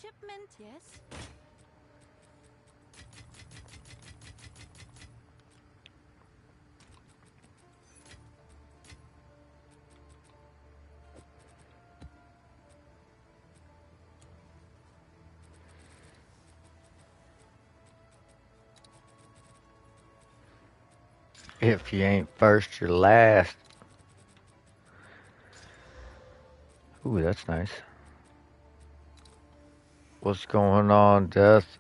shipment. Yes. If you ain't first, you're last. Ooh, that's nice. What's going on, Death?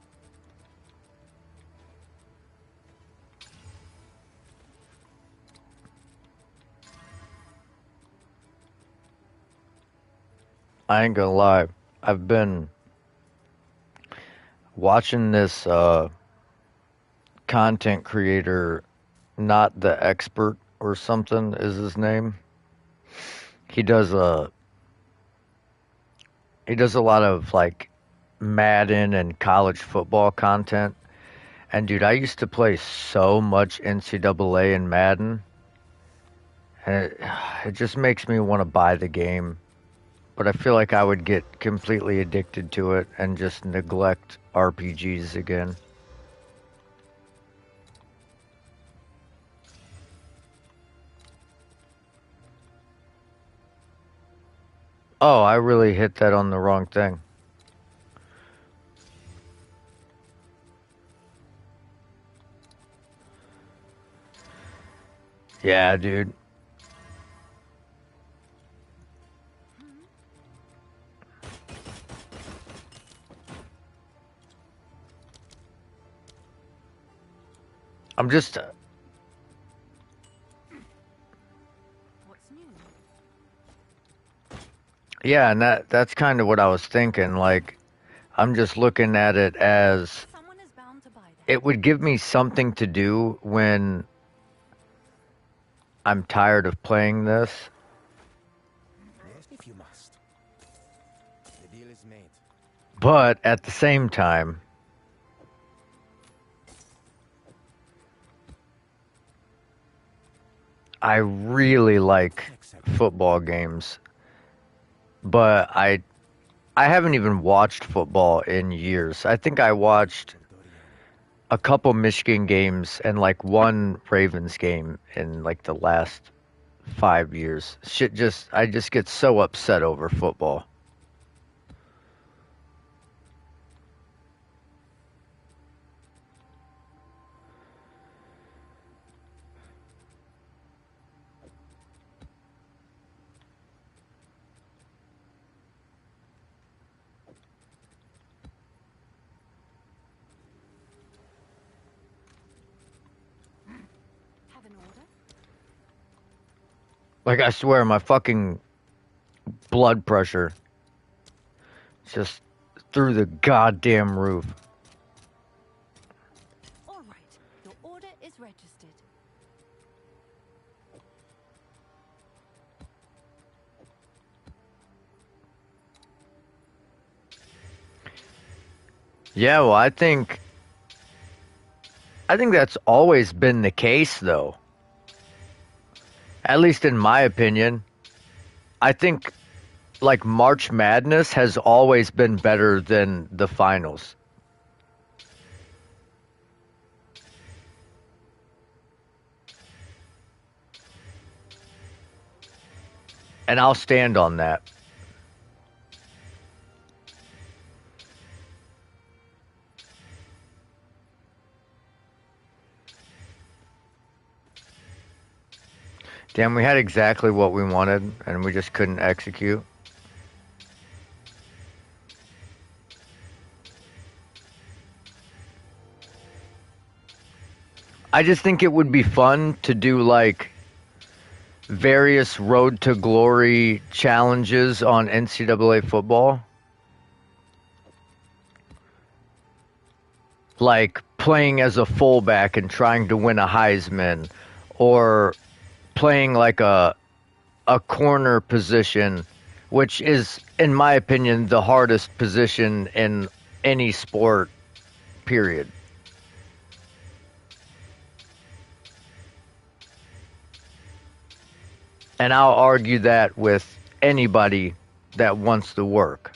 I ain't gonna lie. I've been watching this content creator, not the expert or something is his name. He does a lot of like Madden and college football content. And dude, I used to play so much NCAA and Madden, and it just makes me want to buy the game. But I feel like I would get completely addicted to it and just neglect RPGs again. Oh, I really hit that on the wrong thing. Yeah, dude. I'm just What's new? yeah, and that's kind of what I was thinking. Like, I'm just looking at it as Someone is bound to buy that. it would give me something to do when I'm tired of playing this. Yes, if you must. The deal is made. But at the same time, I really like football games. But I haven't even watched football in years. I think I watched a couple Michigan games and like one Ravens game in like the last 5 years. I just get so upset over football. Have an order? Like I swear my fucking blood pressure just through the goddamn roof. All right. Your order is registered. Yeah, well, I think that's always been the case though. At least in my opinion. I think like March Madness has always been better than the finals. And I'll stand on that. Damn, we had exactly what we wanted and we just couldn't execute. I just think it would be fun to do like various Road to Glory challenges on NCAA football. Like playing as a fullback and trying to win a Heisman, or playing like a corner position, which is, in my opinion, the hardest position in any sport, period. And I'll argue that with anybody that wants to work.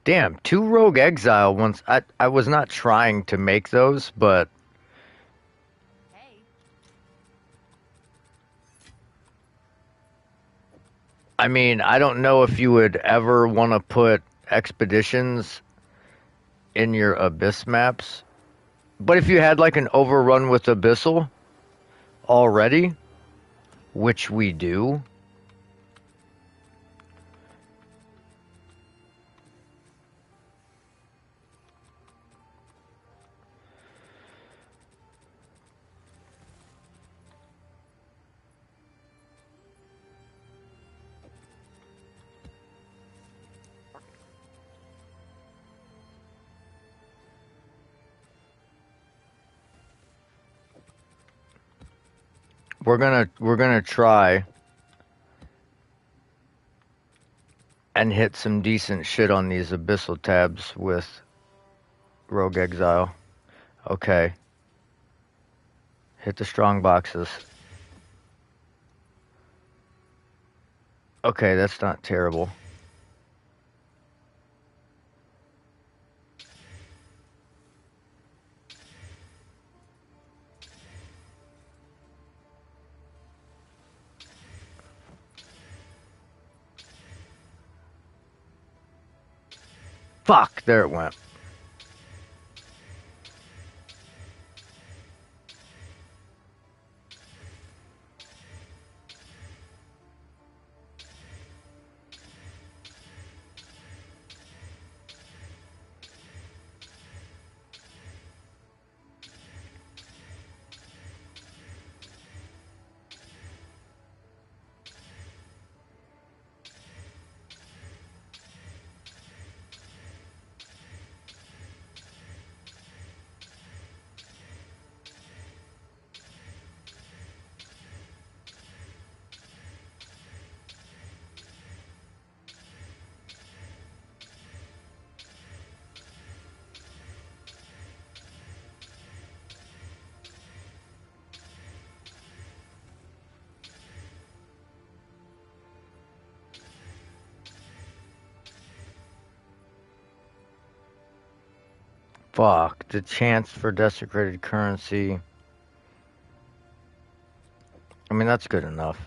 Damn, 2 Rogue Exile once. I was not trying to make those, but Hey. I mean, I don't know if you would ever want to put expeditions in your Abyss maps. But if you had like an overrun with Abyssal already, which we do, we're gonna try and hit some decent shit on these Abyssal tabs with Rogue Exile. Okay. Hit the strong boxes. Okay, that's not terrible. Fuck, there it went. Fuck, the chance for desecrated currency. I mean, that's good enough.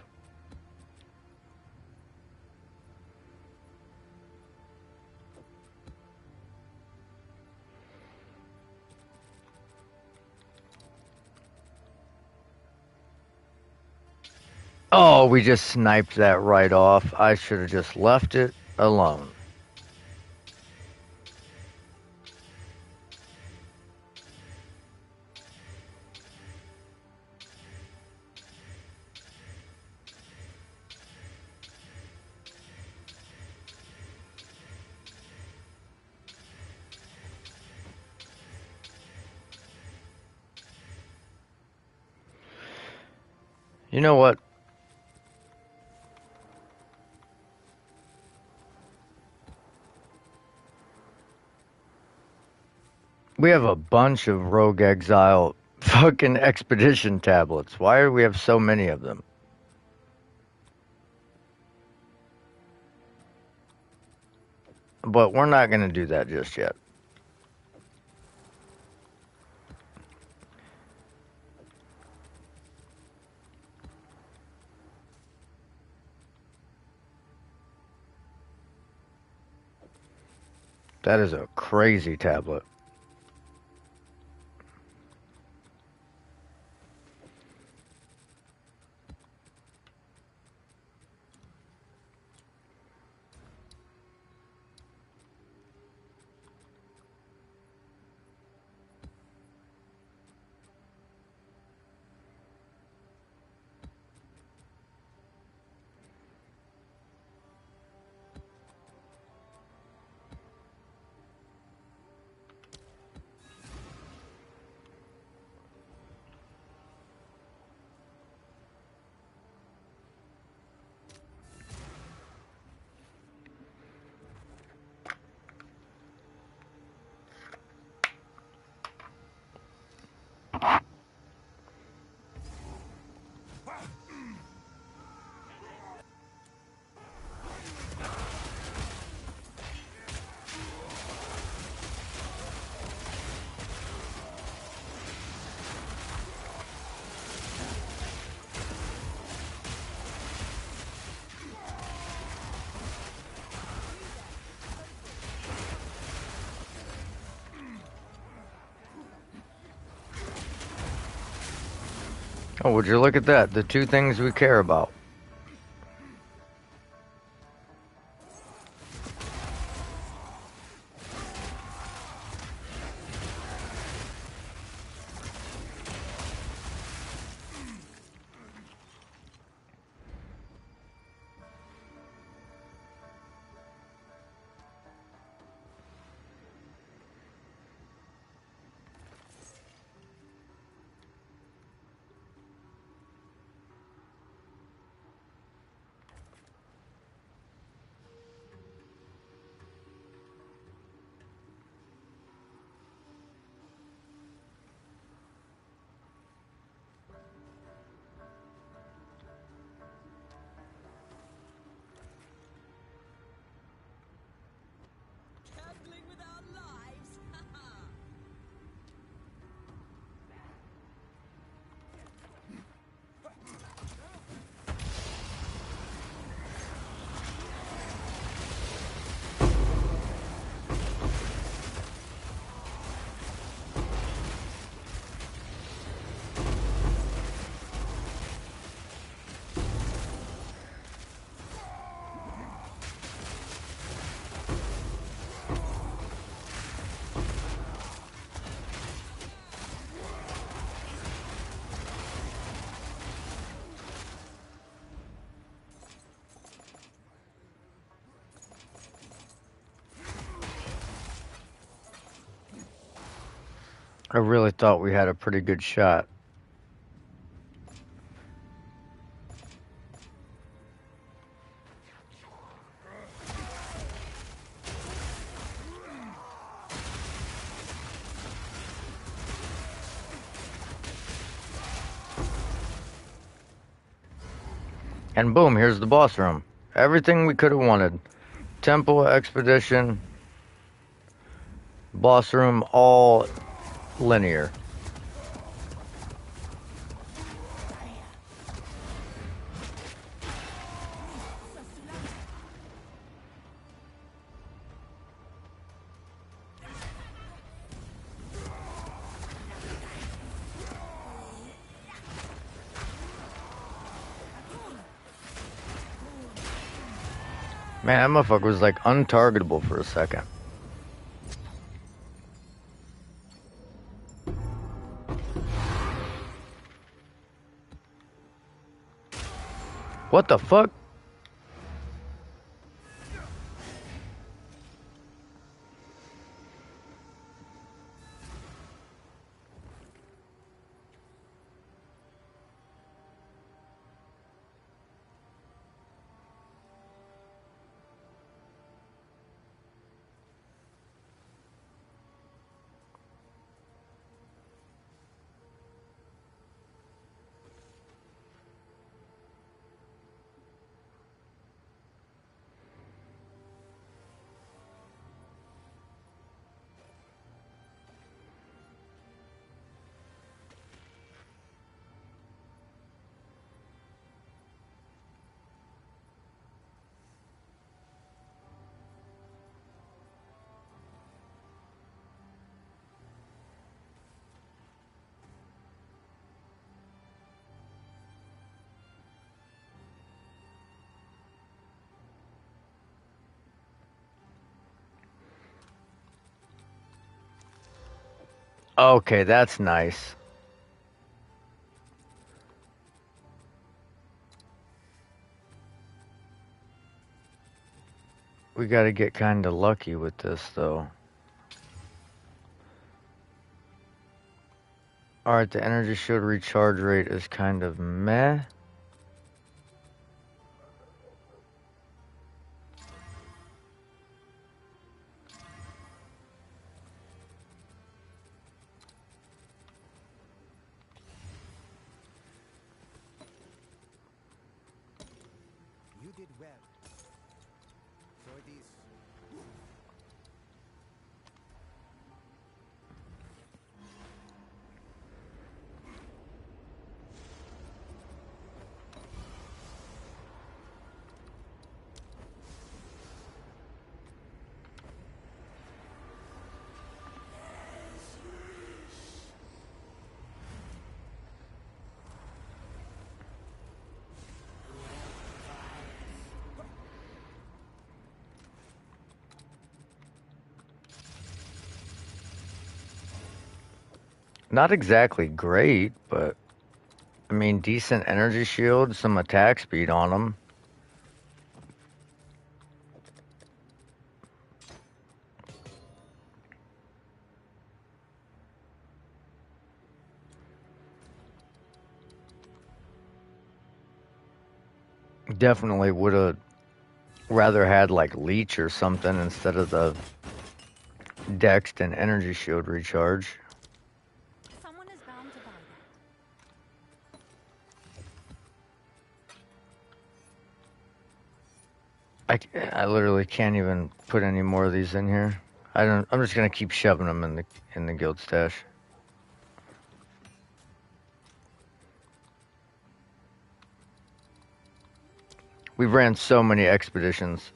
Oh, we just sniped that right off. I should have just left it alone. You know what? We have a bunch of Rogue Exile fucking expedition tablets. Why do we have so many of them? But we're not going to do that just yet. That is a crazy tablet. Oh, would you look at that? The two things we care about. Gambling with our lives. I really thought we had a pretty good shot. And boom, here's the boss room. Everything we could have wanted. Temple, expedition, boss room, all linear. Man, that motherfucker was like untargetable for a second. What the fuck? Okay, that's nice. We gotta get kinda lucky with this, though. Alright, the energy shield recharge rate is kind of meh. You did well. For this. Not exactly great, but I mean, decent energy shield, some attack speed on them. Definitely would have rather had like leech or something instead of the dext and energy shield recharge. Someone is bound to buy that. I literally can't even put any more of these in here. I'm just gonna keep shoving them in the guild stash. We ran so many expeditions.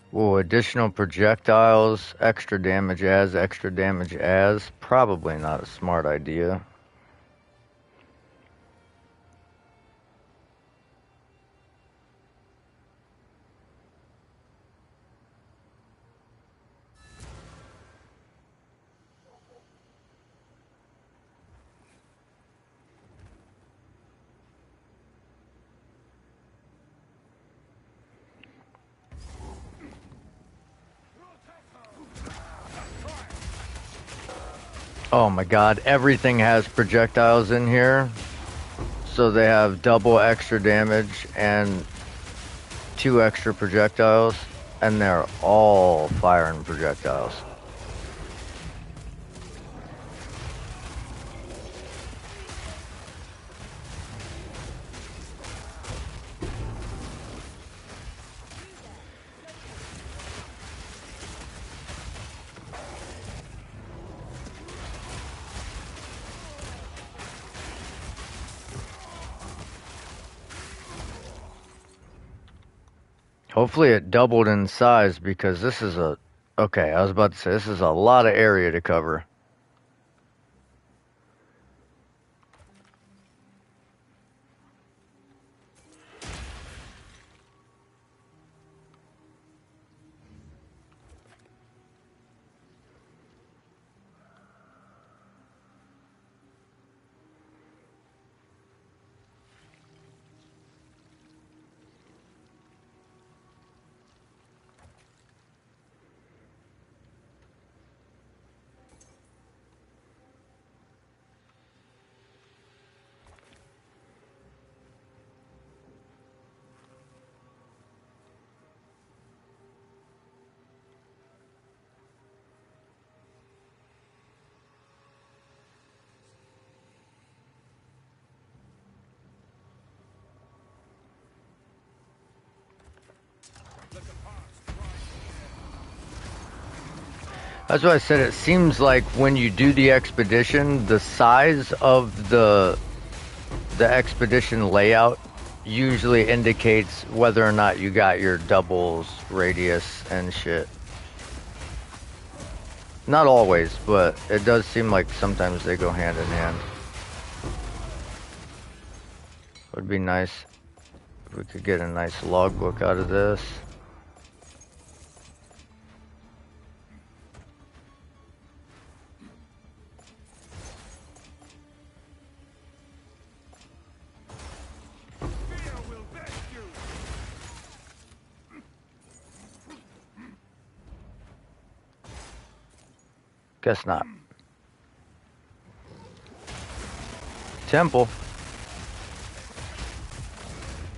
Whoa, additional projectiles, extra damage as. Probably not a smart idea. Oh my god, everything has projectiles in here. So they have double extra damage and 2 extra projectiles, and they're all firing projectiles. Hopefully it doubled in size because this is a... Okay, I was about to say, this is a lot of area to cover. That's what I said. It seems like when you do the expedition, the size of the expedition layout usually indicates whether or not you got your doubles, radius, and shit. Not always, but it does seem like sometimes they go hand in hand. Would be nice if we could get a nice logbook out of this. Guess not. Temple.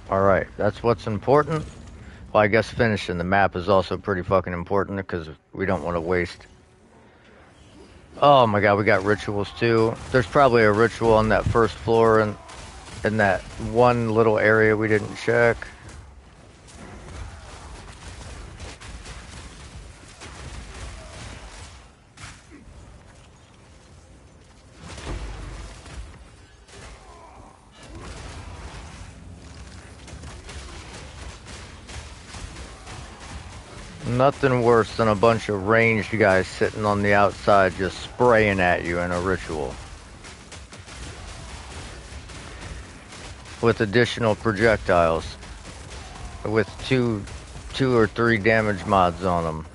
Alright, that's what's important. Well, I guess finishing the map is also pretty fucking important because we don't want to waste. Oh my god, we got rituals too. There's probably a ritual on that first floor and in that one little area we didn't check. Nothing worse than a bunch of ranged guys sitting on the outside just spraying at you in a ritual. With additional projectiles. With two or three damage mods on them.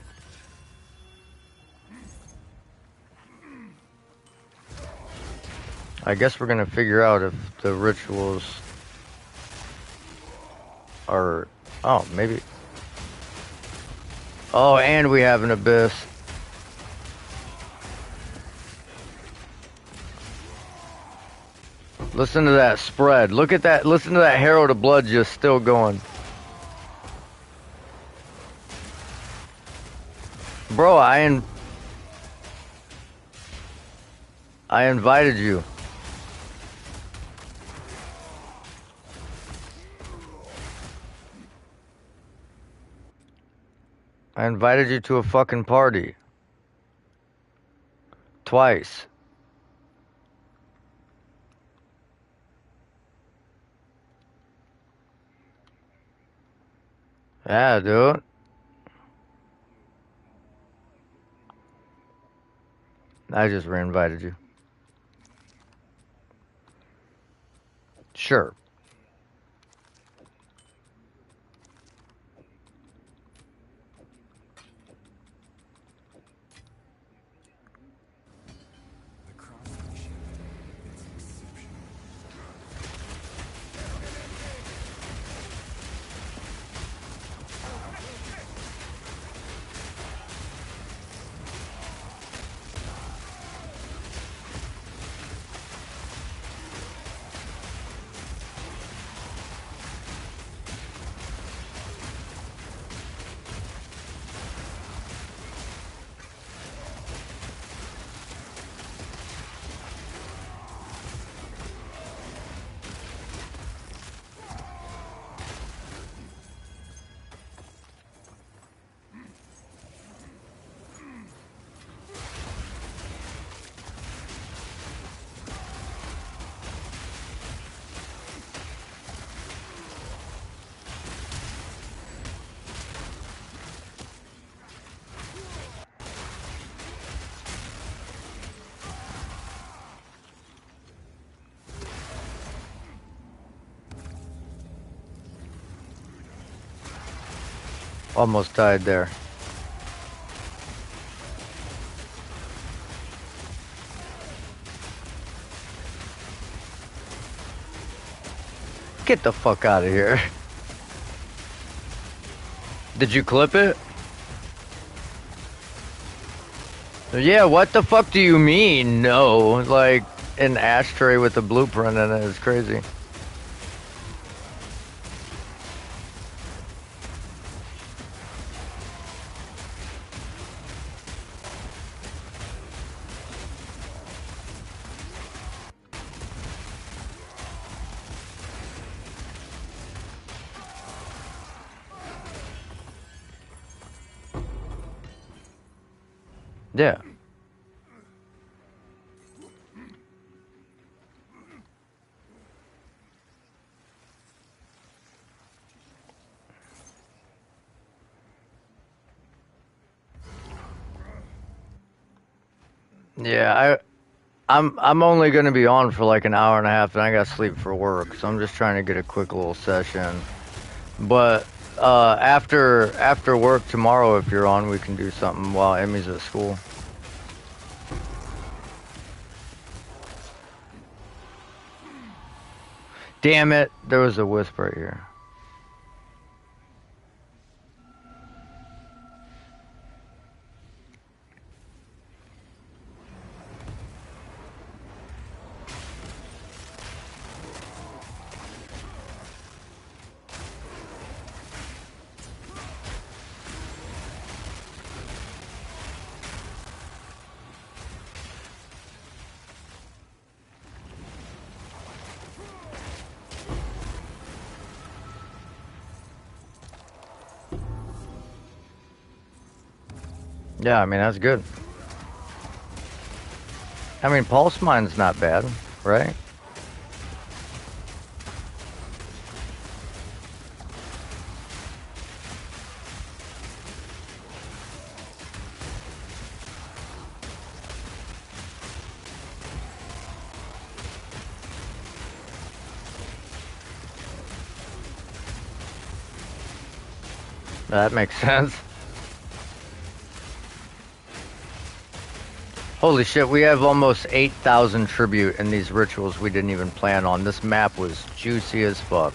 I guess we're gonna figure out if the rituals are... Oh, maybe... Oh, and we have an abyss. Listen to that spread. Look at that. Listen to that Herald of Blood just still going. Bro, I invited you. I invited you to a fucking party. Twice. Yeah, dude. I just re-invited you. Sure. The craftsmanship, it's exceptional. Almost died there. Get the fuck out of here. Did you clip it? Yeah, what the fuck do you mean? No, like an ashtray with a blueprint in it is crazy. Yeah. Yeah, I'm only gonna be on for like an hour and a half, and I got to sleep for work, so I'm just trying to get a quick little session. But after work tomorrow, if you're on, we can do something while Emmy's at school. Damn it, there was a wisp right here. Yeah, I mean, that's good. I mean, pulse mine's not bad, right? That makes sense. Holy shit, we have almost 8,000 tribute in these rituals we didn't even plan on. This map was juicy as fuck.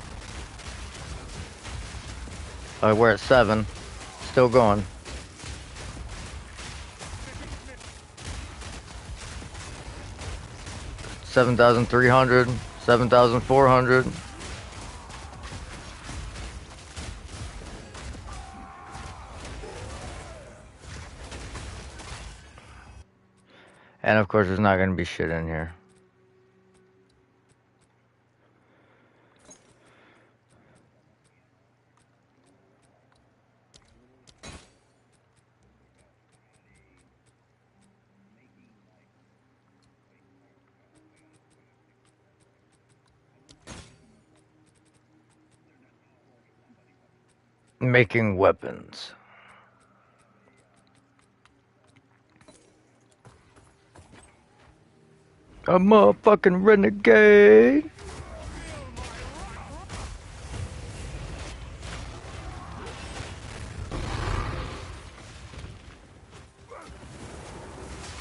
We're at 7. Still going. $7,300, $7,400. And of course, there's not going to be shit in here. Making weapons. A motherfucking renegade.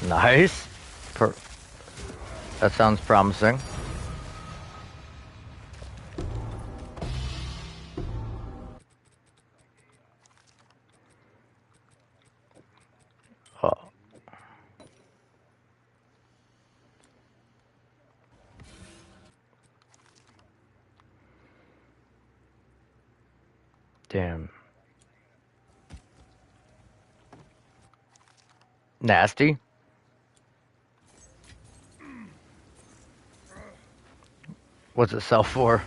Nice. That sounds promising. Oh. Damn. Nasty. What's it sell for?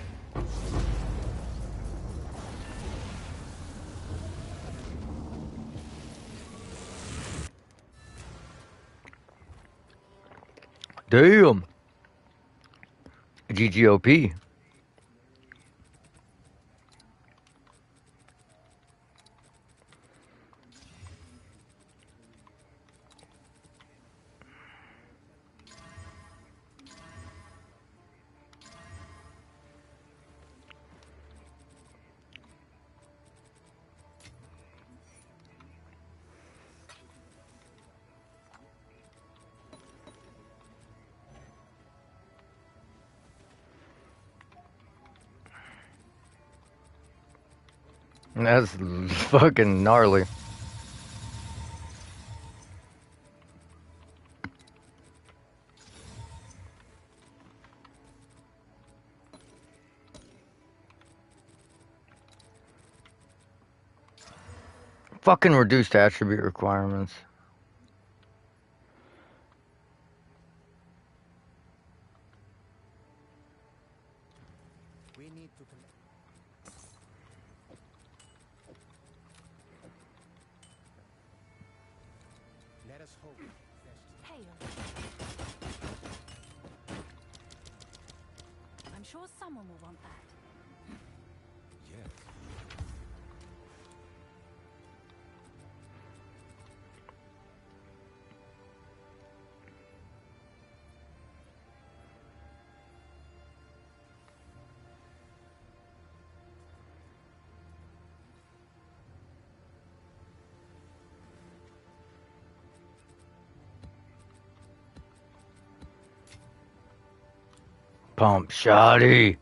Damn. GGOP. That's fucking gnarly. Fucking reduced attribute requirements. We need to collect. Let us hope. Hail. I'm sure someone will want that. Yes. Pump shoddy.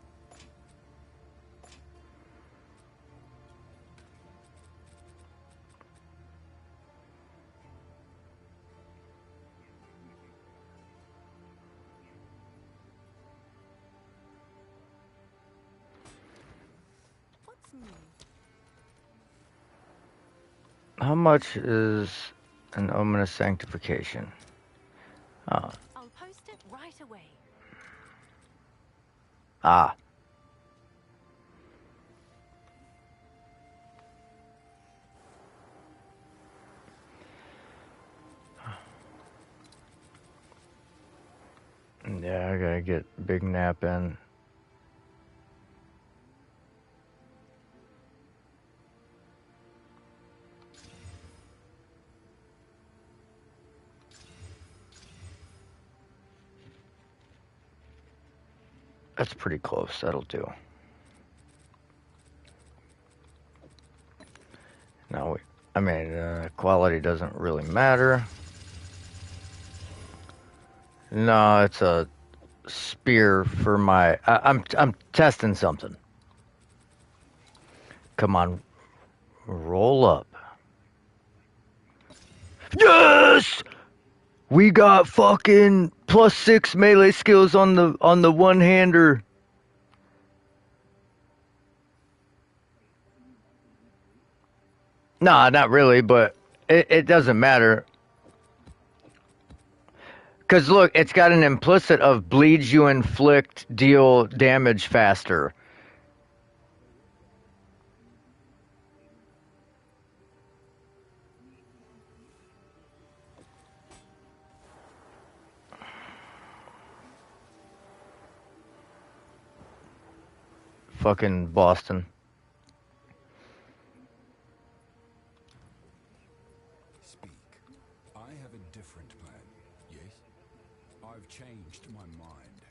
What's new? How much is an ominous sanctification? Oh. I'll post it right away. Ah. Yeah, I gotta get big Nappin. That's pretty close. That'll do. No, I mean, quality doesn't really matter. No, it's a spear for my. I'm testing something. Come on, roll up. Yes, we got fucking +6 melee skills on the one hander. Nah, not really, but it doesn't matter. Because look, it's got an implicit of bleeds you inflict, deal damage faster. Fucking Boston. Speak. I have a different plan. Yes? I've changed my mind.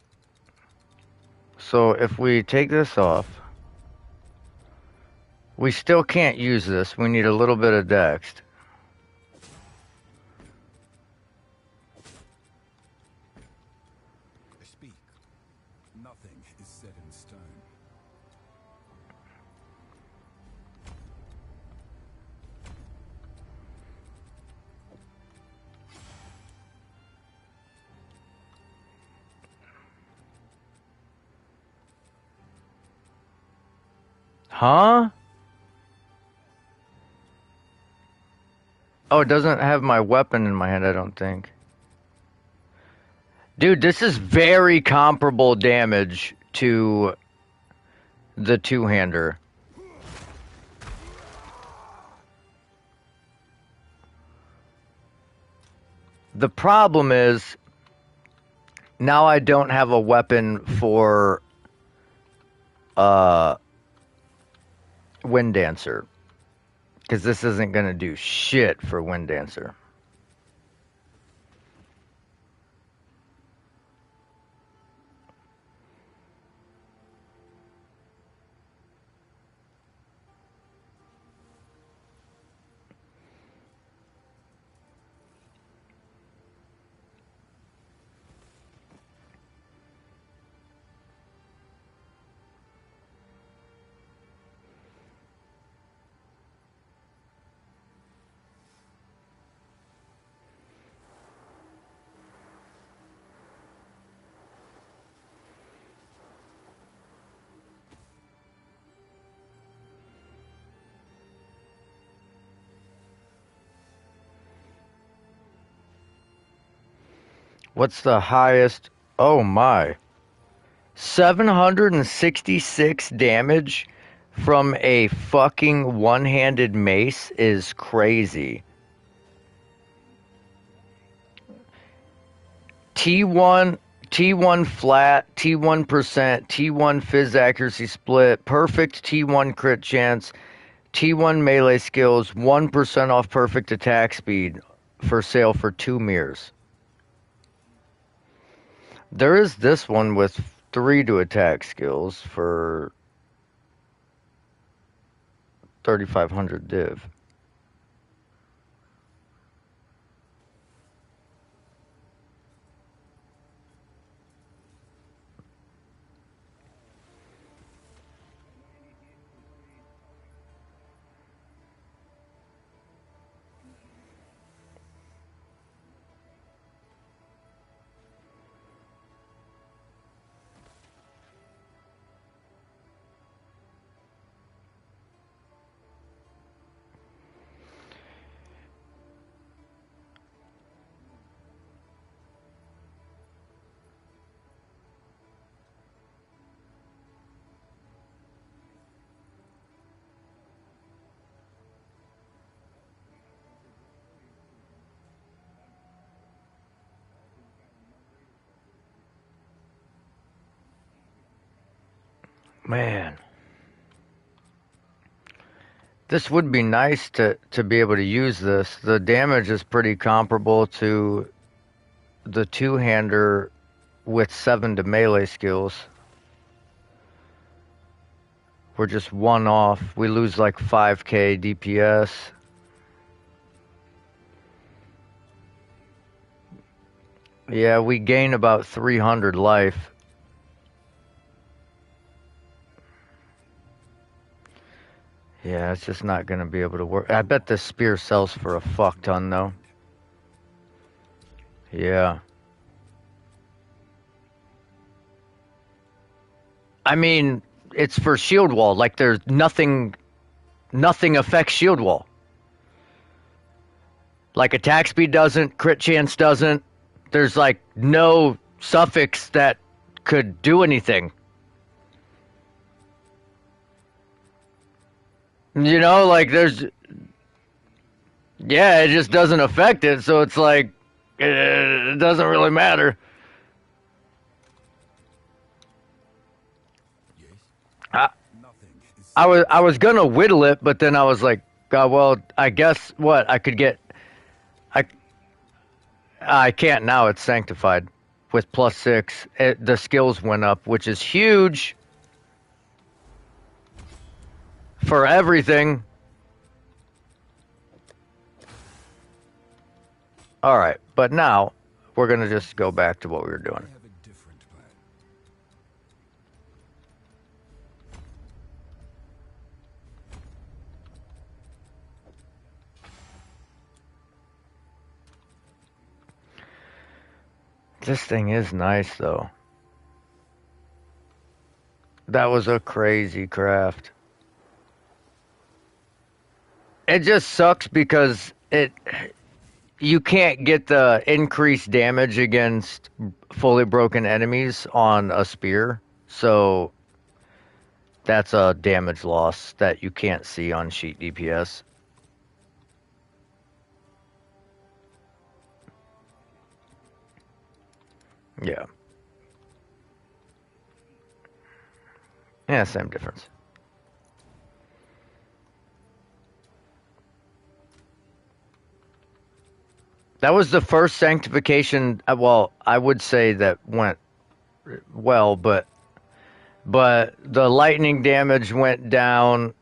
So if we take this off, we still can't use this. We need a little bit of dex. Speak. Nothing is set in stone. Huh? Oh, it doesn't have my weapon in my hand, I don't think. Dude, this is very comparable damage to the two-hander. The problem is, now I don't have a weapon for Wind Dancer. Because this isn't going to do shit for Wind Dancer. What's the highest? Oh my. 766 damage from a fucking one-handed mace is crazy. T1 flat, T1%, T1 fizz accuracy split, perfect T1 crit chance, T1 melee skills, 1% off perfect attack speed for sale for 2 mirrors. There is this one with 3 to attack skills for 3,500 div. Man. This would be nice to be able to use this. The damage is pretty comparable to the two-hander with 7 to melee skills. We're just one off. We lose like 5k DPS. Yeah, we gain about 300 life. Yeah, it's just not going to be able to work. I bet the spear sells for a fuck ton, though. Yeah. I mean, it's for shield wall. Like, there's nothing affects shield wall. Like, attack speed doesn't, crit chance doesn't. There's, like, no suffix that could do anything. You know, like, there's... Yeah, it just doesn't affect it, so it's like... It doesn't really matter. Yes? I, Nothing is I was gonna whittle it, but then I was like, God, well, I guess what I could get. I I can't now. It's sanctified with +6. The skills went up, which is huge for everything. All right, but now we're gonna just go back to what we were I doing. have a different plan. This thing is nice, though. That was a crazy craft. It just sucks because you can't get the increased damage against fully broken enemies on a spear. So that's a damage loss that you can't see on sheet DPS. Yeah. Yeah, same difference. That was the first sanctification. Well, I would say that went well, but the lightning damage went down.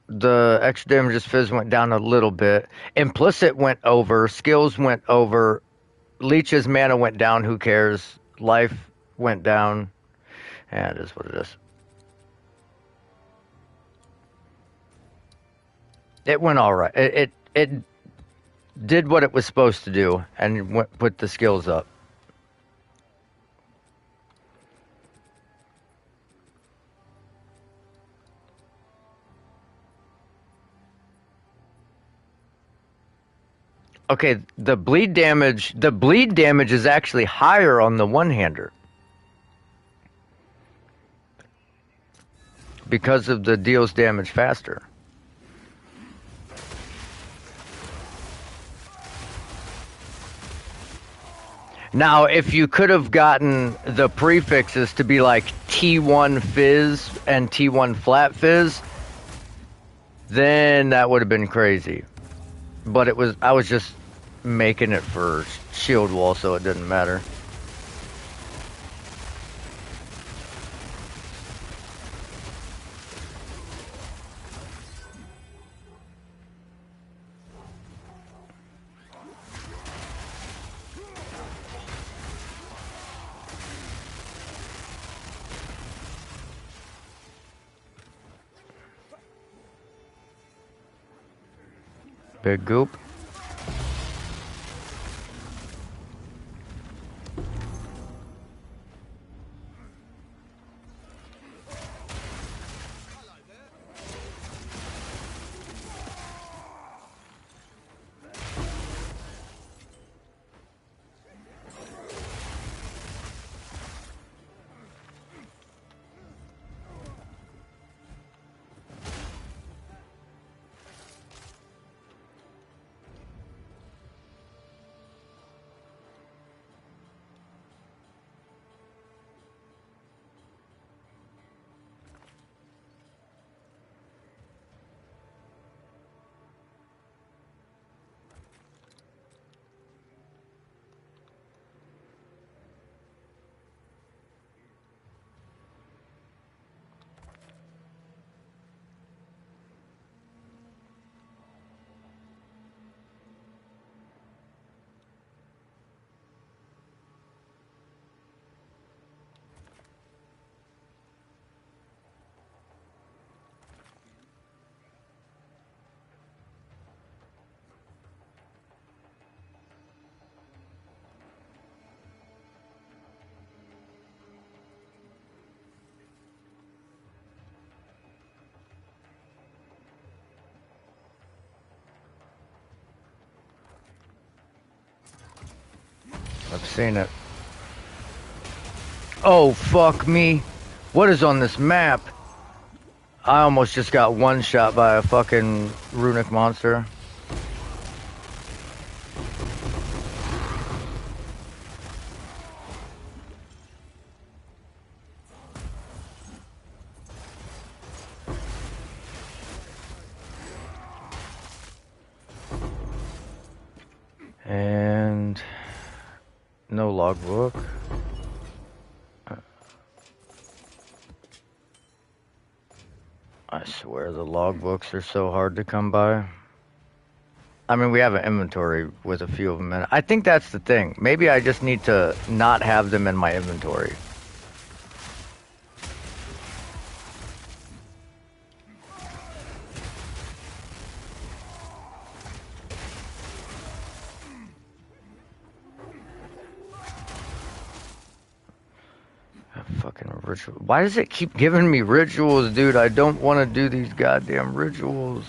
The extra damage of fizz went down a little bit. Implicit went over. Skills went over. Leech's mana went down. Who cares? Life went down. Yeah, it is what it is. It went all right. It did what it was supposed to do and put the skills up. Okay, the bleed damage is actually higher on the one-hander because of the deals damage faster. Now, if you could have gotten the prefixes to be like T1 Fizz and T1 Flat Fizz, then that would have been crazy. But I was just making it for shield wall, so it didn't matter. Big goop. I've seen it. Oh, fuck me. What is on this map? I almost just got one shot by a fucking runic monster. And no logbook. I swear the logbooks are so hard to come by. I mean, we have an inventory with a few of them in it. I think that's the thing. Maybe I just need to not have them in my inventory. Fucking ritual. Why does it keep giving me rituals, dude? I don't want to do these goddamn rituals.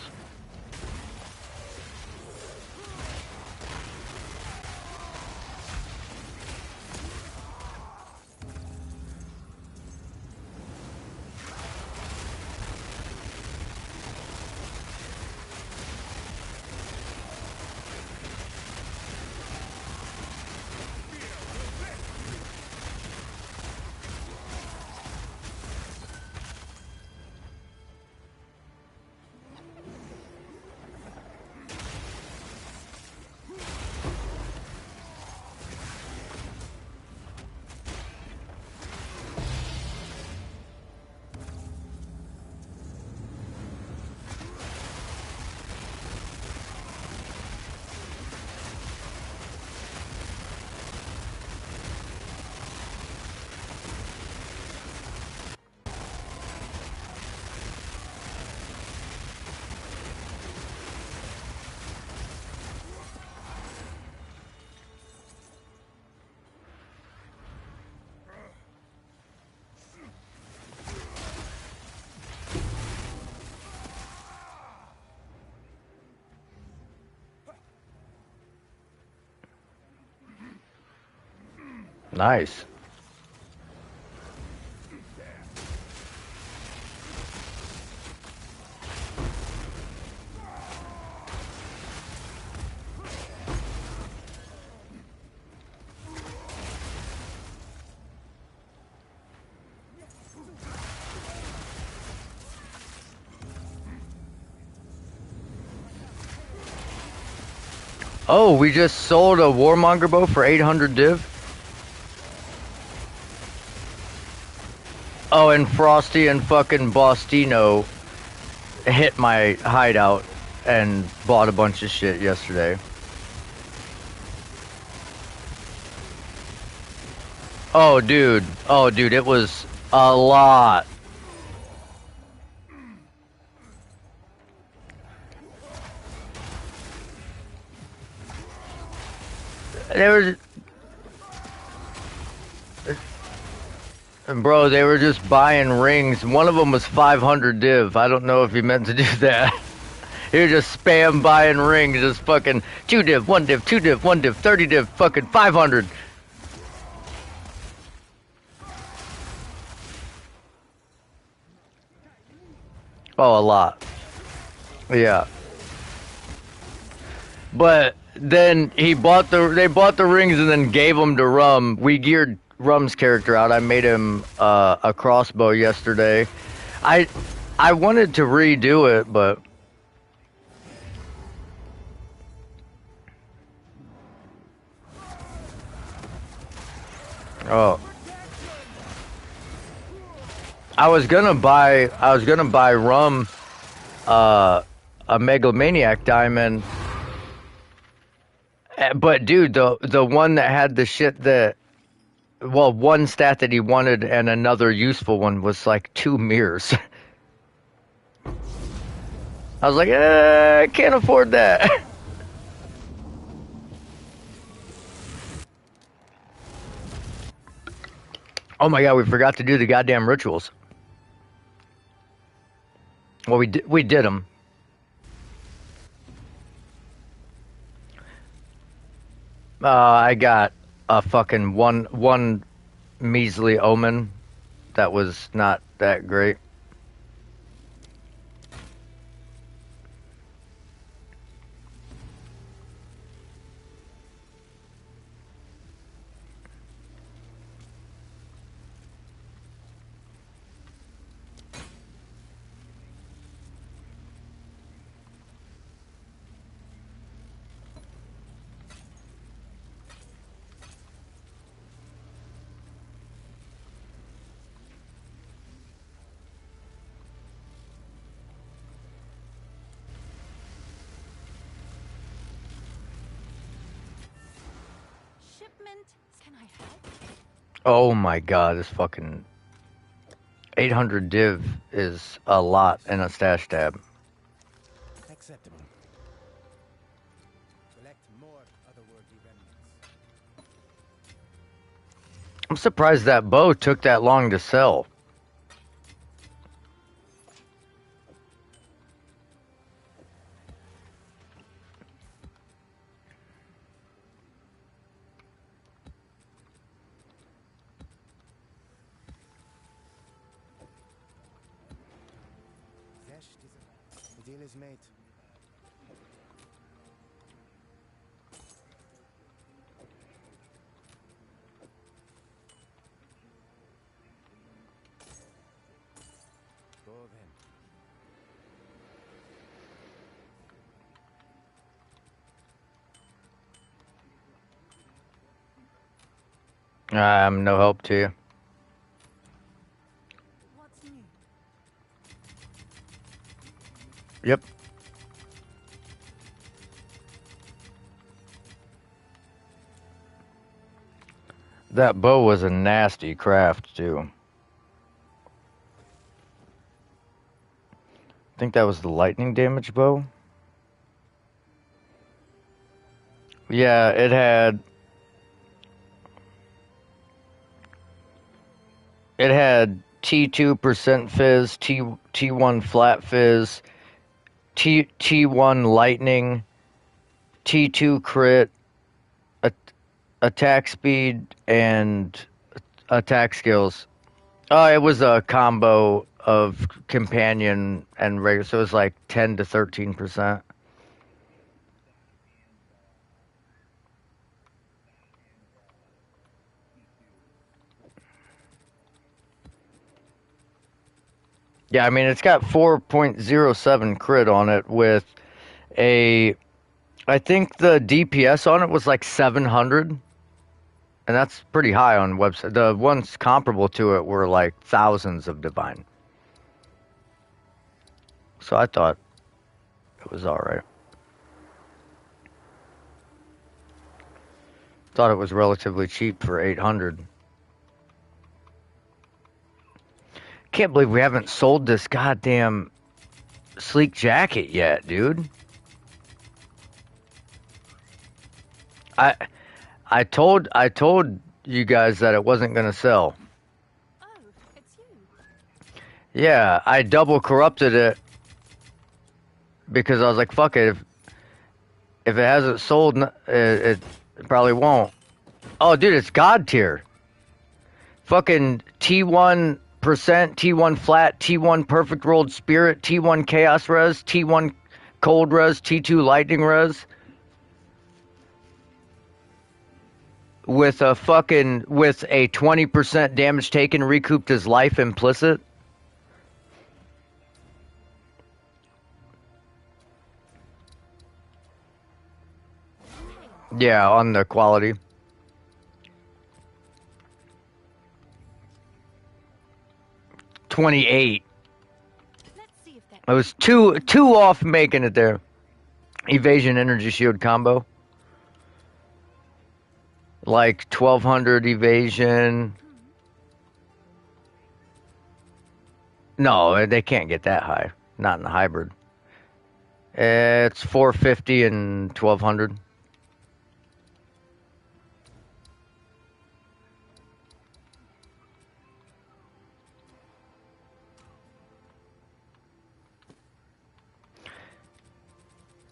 Nice. Oh, we just sold a Warmonger bow for 800 div. Oh, and Frosty and fucking Bostino hit my hideout and bought a bunch of shit yesterday. Oh, dude. Oh, dude, it was a lot. They were, bro, they were just buying rings. One of them was 500 div. I don't know if he meant to do that. He was just spam buying rings, just fucking 2 div, 1 div, 2 div, 1 div, 30 div, fucking 500. Oh, a lot. Yeah. But then they bought the rings and then gave them to Rum. We geared Rum's character out. I made him a crossbow yesterday. I wanted to redo it, but oh, I was gonna buy Rum a megalomaniac diamond. But dude, the one that had the shit that, well, one stat that he wanted and another useful one was like 2 mirrors. I was like, I can't afford that. Oh my god, we forgot to do the goddamn rituals. Well, we did them. I got a fucking one measly omen that was not that great. Shipment. Can I help? Oh my god, this fucking 800 div is a lot in a stash tab. Acceptable. Collect more otherworldly remnants. I'm surprised that bow took that long to sell. The deal is made. Go then. I'm no help to you. What's new? Yep. That bow was a nasty craft too. I think that was the lightning damage bow. Yeah, it had T2% fizz, T1 flat fizz, T1 lightning, T2 crit, attack speed, and attack skills. Oh, it was a combo of companion and regular, so it was like 10 to 13%. Yeah, I mean, it's got 4.07 crit on it with a. I think the DPS on it was like 700, and that's pretty high on website. The ones comparable to it were like thousands of divine. So I thought it was alright. Thought it was relatively cheap for 800. Can't believe we haven't sold this goddamn sleek jacket yet, dude. I I told you guys that it wasn't gonna sell. Oh, it's you. Yeah, I double corrupted it because I was like, fuck it. If it hasn't sold, it probably won't. Oh, dude, it's God tier. Fucking T1%, T1 flat, T1 perfect rolled spirit, T1 chaos res, T1 cold res, T2 lightning res. With a 20% damage taken, recouped his life implicit. Yeah, on the quality. $28. Let's see if that. I was two off making it there. Evasion energy shield combo. Like 1200 evasion. No, they can't get that high. Not in the hybrid. It's 450 and 1200.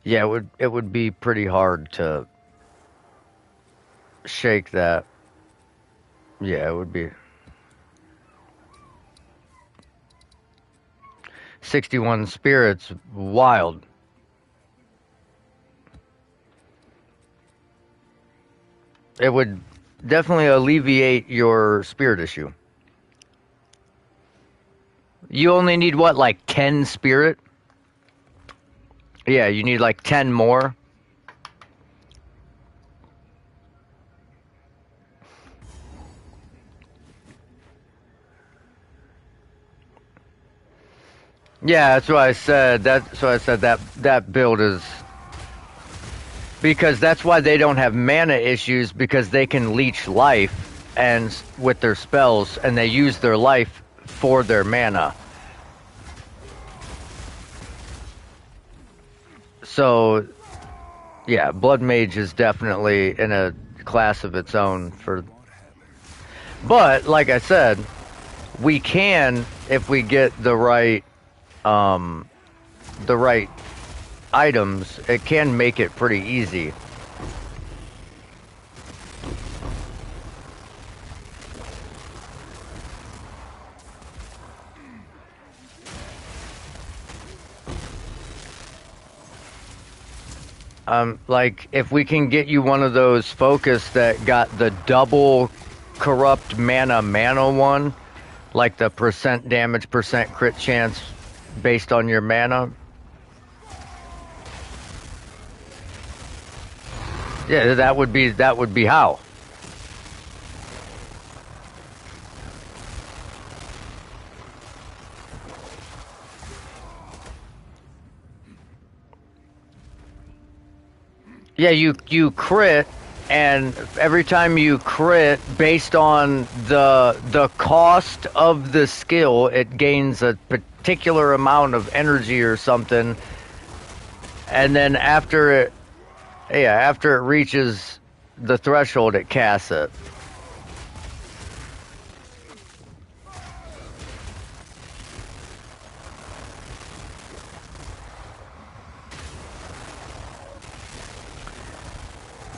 Yeah, it would be pretty hard to shake that. Yeah, it would be 61 spirits. Wild. It would definitely alleviate your spirit issue. You only need what, like 10 spirit? Yeah, you need like 10 more. Yeah, that's what I said. That's why I said that build is because that's why they don't have mana issues, because they can leech life and with their spells, and they use their life for their mana. So, yeah, Blood Mage is definitely in a class of its own for. But like I said, we can, if we get the right items, it can make it pretty easy. Like, if we can get you one of those focus that got the double corrupt mana one, like the percent damage, percent crit chance based on your mana. Yeah, that would be how. Yeah, you crit, and every time you crit, based on the cost of the skill, it gains a particular amount of energy or something. And then after it reaches the threshold, it casts it.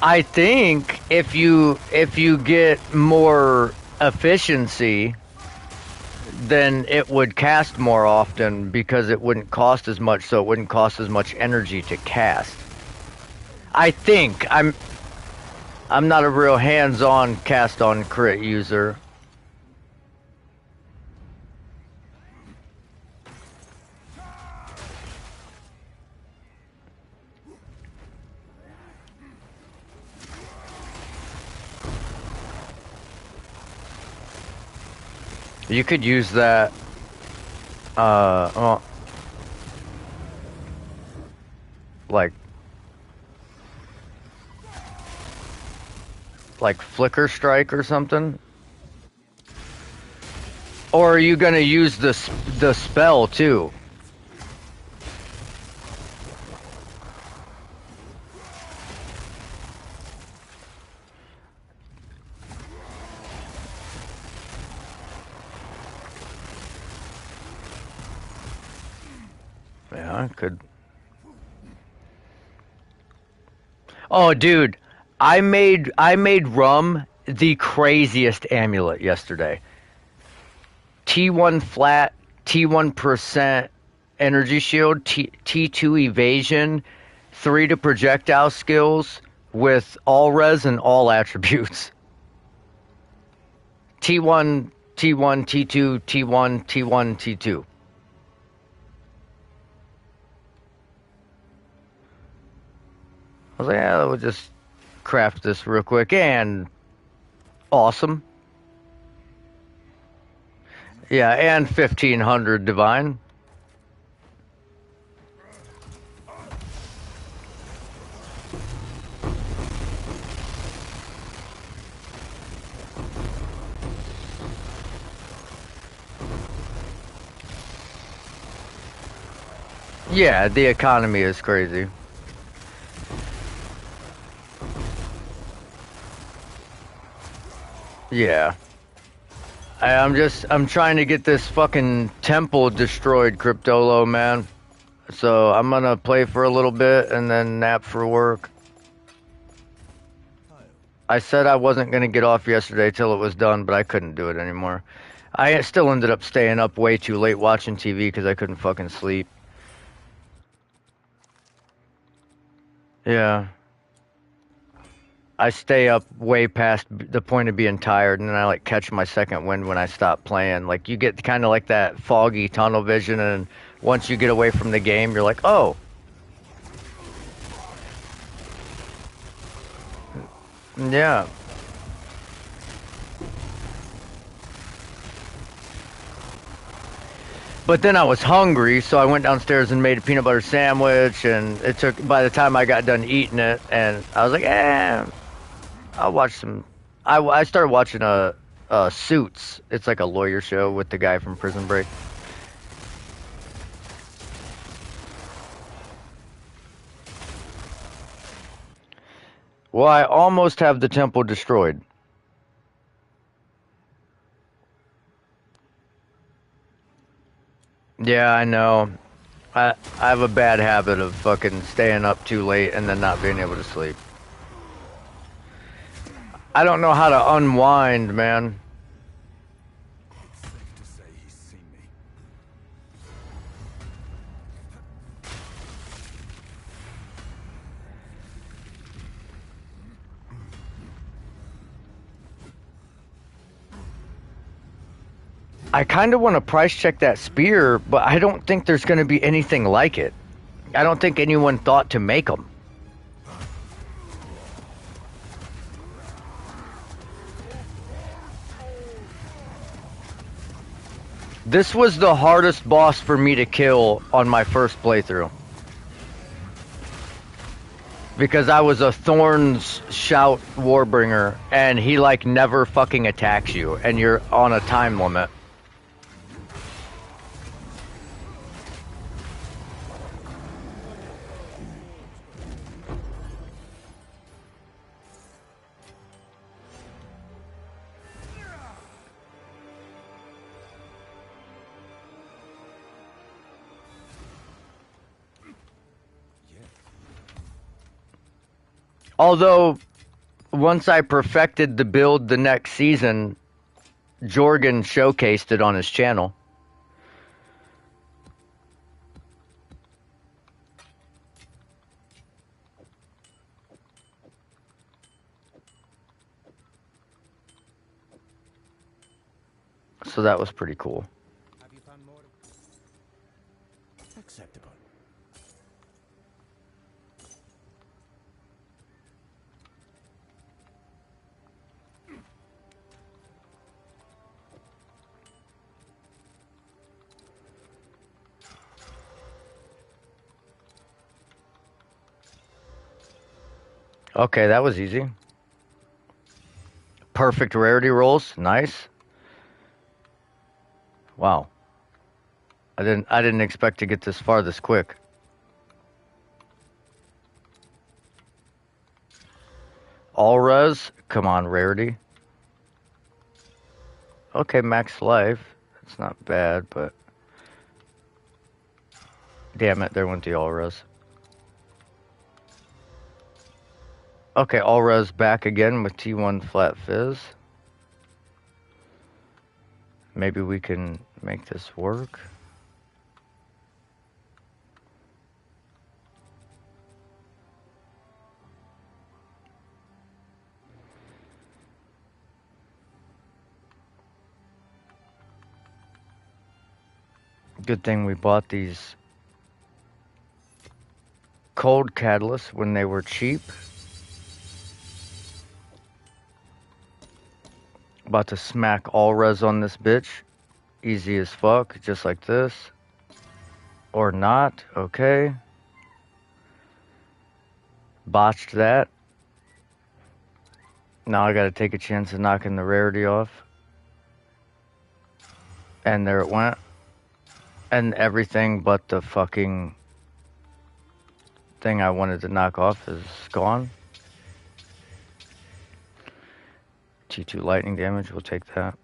I think if you get more efficiency, then it would cast more often, because it wouldn't cost as much, so it wouldn't cost as much energy to cast. I think I'm not a real hands-on cast on crit user. You could use that like flicker strike or something. Or are you gonna use the spell too? Yeah, I could. Oh, dude, I made rum the craziest amulet yesterday. T1 flat, T1% energy shield, T2 evasion, 3 to projectile skills with all res and all attributes. T1, T1, T2, T1, T1, T2. I was like, yeah, we'll just craft this real quick, and awesome. Yeah, and 1500 divine. Yeah, the economy is crazy. Yeah. I'm trying to get this fucking temple destroyed, Cryptolo, man. So I'm gonna play for a little bit and then nap for work. I said I wasn't going to get off yesterday till it was done, but I couldn't do it anymore. I still ended up staying up way too late watching TV because I couldn't fucking sleep. Yeah. I stay up way past the point of being tired, and then I like catch my second wind when I stop playing. Like you get kind of like that foggy tunnel vision, and once you get away from the game, you're like, oh. Yeah. But then I was hungry, so I went downstairs and made a peanut butter sandwich, and it took, by the time I got done eating it, and I was like, I'll watch some. I started watching Suits. It's like a lawyer show with the guy from Prison Break. Well, I almost have the temple destroyed. Yeah, I know. I have a bad habit of fucking staying up too late and then not being able to sleep. I don't know how to unwind, man. It's safe to say he's seen me. I kind of want to price check that spear, but I don't think there's going to be anything like it. I don't think anyone thought to make them. This was the hardest boss for me to kill on my first playthrough. Because I was a Thorns Shout Warbringer, and he like never fucking attacks you, and you're on a time limit. Although, once I perfected the build the next season, Jorgen showcased it on his channel. So that was pretty cool. Have you found more? Acceptable. Okay, that was easy. Perfect rarity rolls, nice. Wow. I didn't expect to get this far this quick. All res, come on, rarity. Okay, max life. It's not bad, but damn it, there went the all res. Okay, all res back again with T1 flat fizz. Maybe we can make this work. Good thing we bought these cold catalysts when they were cheap. About to smack all res on this bitch. Easy as fuck, just like this. Or not, okay. Botched that. Now I gotta take a chance of knocking the rarity off. And there it went. And everything but the fucking thing I wanted to knock off is gone. T2 lightning damage, we'll take that.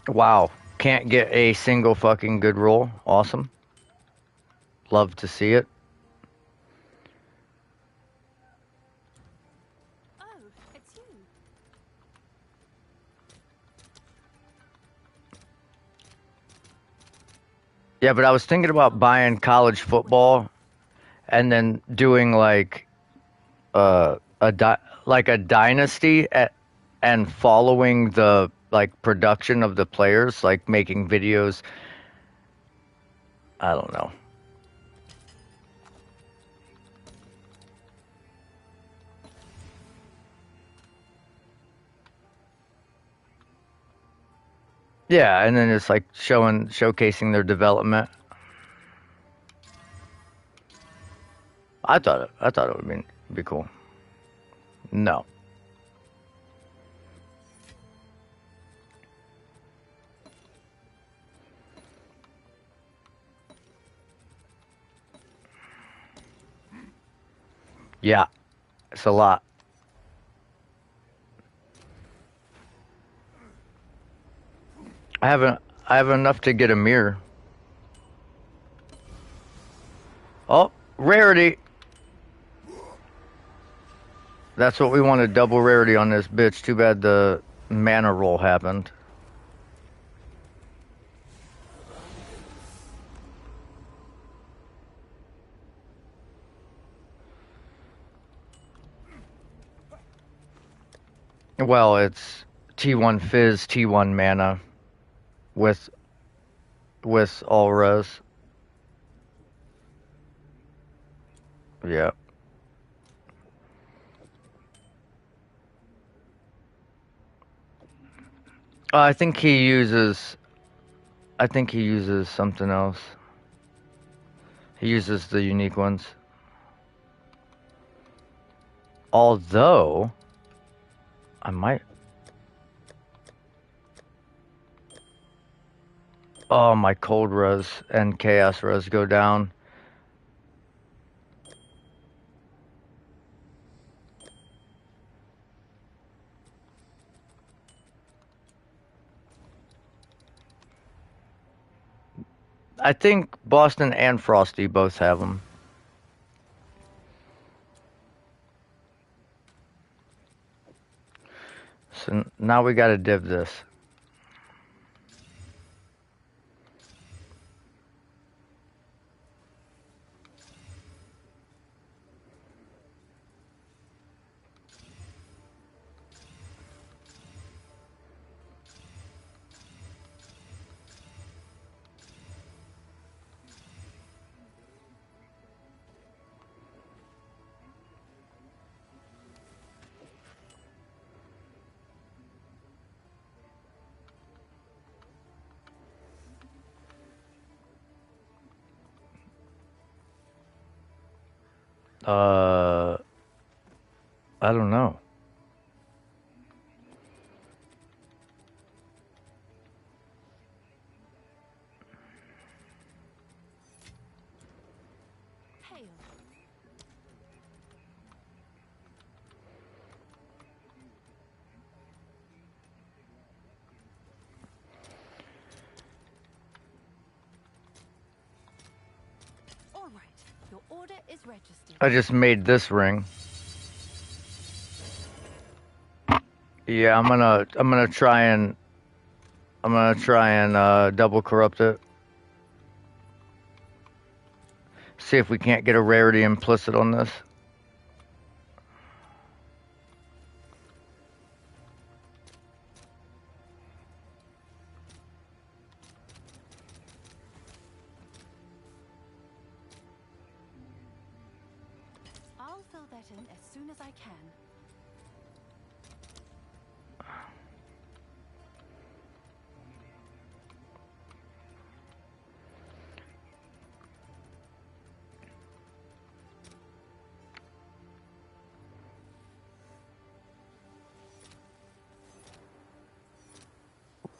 Wow, can't get a single fucking good roll. Awesome. Love to see it. Yeah, but I was thinking about buying college football and then doing like like a dynasty and following the like production of the players, like making videos. I don't know. Yeah, and then it's like showcasing their development. I thought it would be cool. No. Yeah, it's a lot. I haven't I have enough to get a mirror. Oh, rarity. That's what we wanted, double rarity on this bitch. Too bad the mana roll happened. Well, it's T1 Fizz, T1 mana with all res. Yeah. I think he uses. I think he uses something else. He uses the unique ones. Although, I might. Oh, my cold res and chaos res go down. I think Boston and Frosty both have them. So now we gotta div this. Uh, I don't know. Hail. All right. Your order is registered. I just made this ring. Yeah, I'm gonna try and double corrupt it. See if we can't get a rarity implicit on this. I'll fill that in as soon as I can.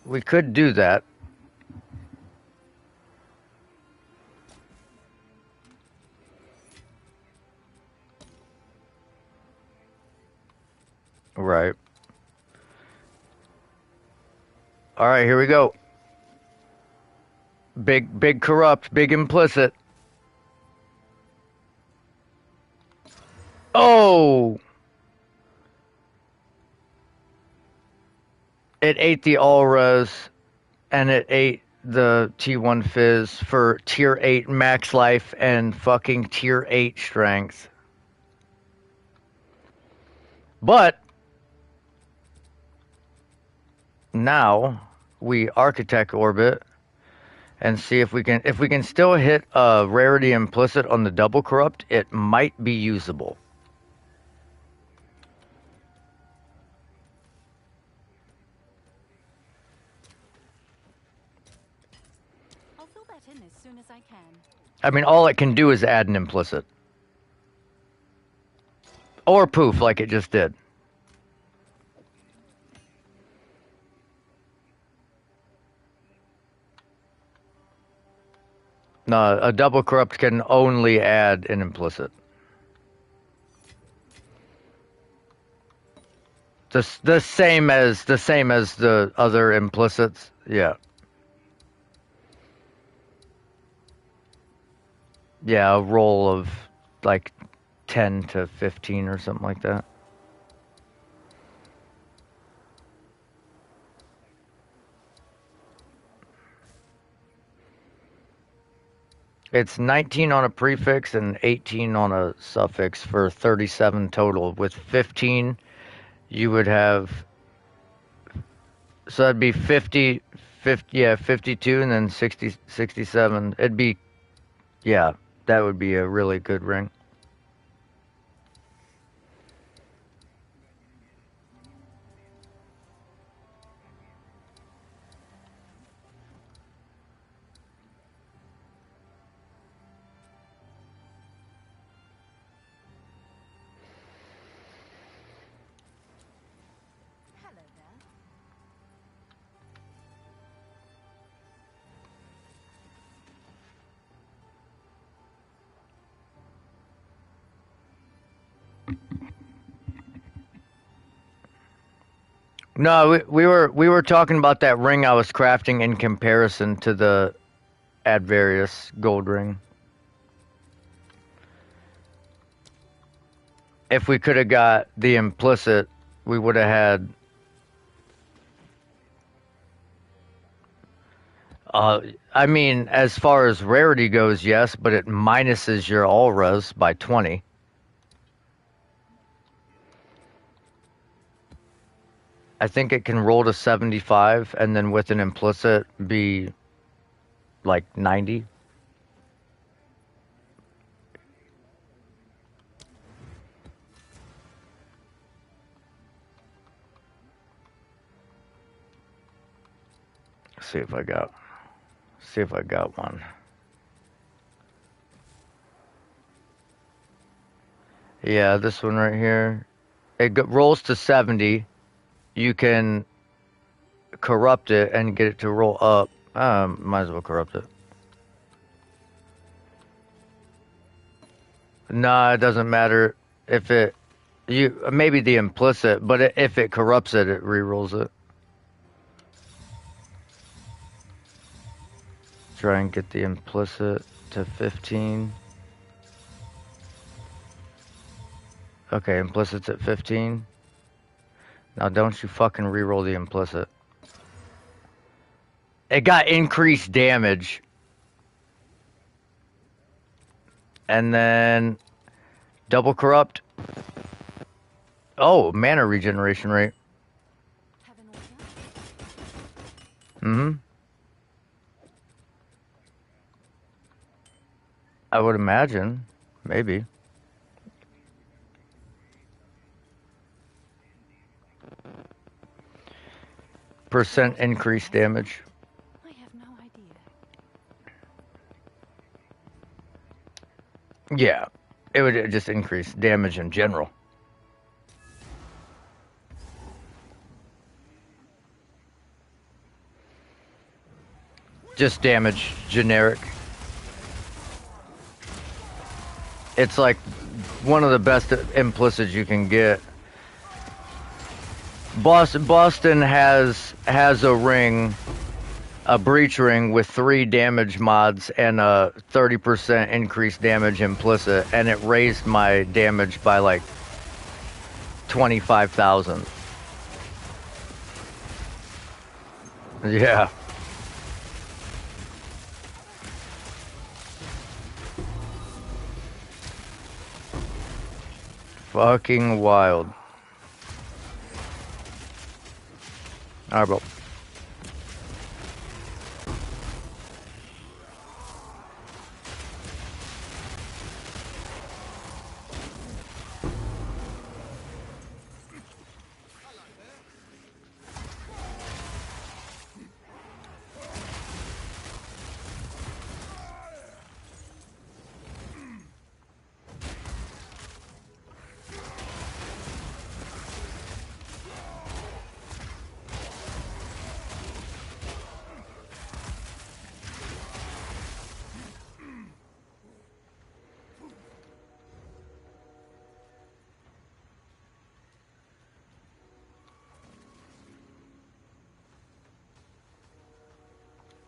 We could do that. Right. All right, here we go. Big corrupt, big implicit. Oh! It ate the all res, and it ate the T1 Fizz for tier 8 max life and fucking tier 8 strength. But now we architect orbit and see if we can still hit a rarity implicit on the double corrupt, it might be usable. I'll fill that in as soon as I can. I mean, all it can do is add an implicit. Or poof, like it just did. No, a double corrupt can only add an implicit. The same as the other implicits. Yeah. Yeah, a roll of like 10 to 15 or something like that. It's 19 on a prefix and 18 on a suffix for 37 total. With 15, you would have... So that'd be 50, yeah, 52 and then 60, 67. It'd be... Yeah, that would be a really good ring. Hello there. No, we were talking about that ring I was crafting in comparison to the Advarius gold ring. If we could have got the implicit, we would have had... I mean, as far as rarity goes, yes, but it minuses your all res by 20. I think it can roll to 75 and then with an implicit be like 90. See if I got one. Yeah, this one right here. Rolls to 70. You can corrupt it and get it to roll up. Might as well corrupt it. Nah, it doesn't matter if it... maybe the implicit, but if it corrupts it, it rerolls it. Try and get the implicit to 15. Okay, implicit's at 15. Now don't you fucking reroll the implicit. It got increased damage. And then double corrupt. Oh, mana regeneration rate. Have an order? Mm-hmm. I would imagine. Maybe. Percent increased damage. I have no idea. Yeah. It would just increase damage in general. Just damage, generic. It's like one of the best implicits you can get. Boston has a ring, a breach ring with 3 damage mods and a 30% increased damage implicit, and it raised my damage by like 25,000. Yeah. fucking wild. Alright, bro.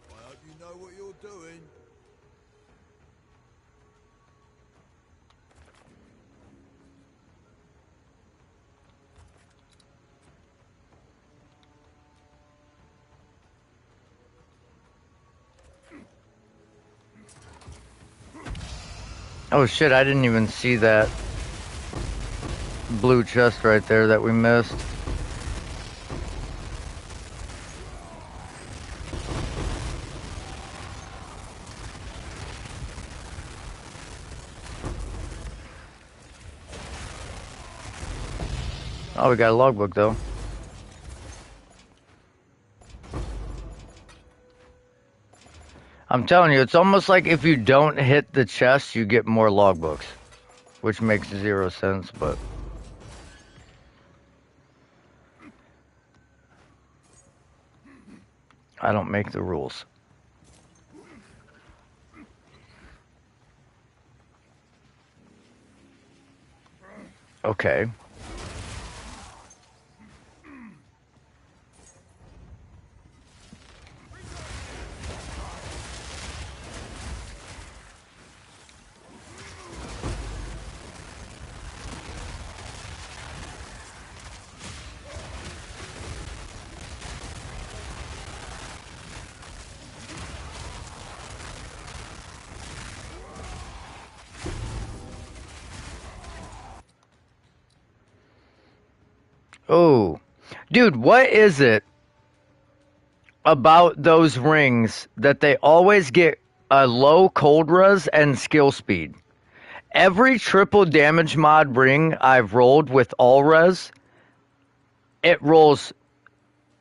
I hope you know what you're doing. Oh shit, I didn't even see that blue chest right there that we missed. Oh, we got a logbook though. I'm telling you, it's almost like if you don't hit the chest, you get more logbooks. Which makes 0 sense, but... I don't make the rules. Okay. Oh. Dude, what is it about those rings that they always get a low cold res and skill speed? Every triple damage mod ring I've rolled with all res, it rolls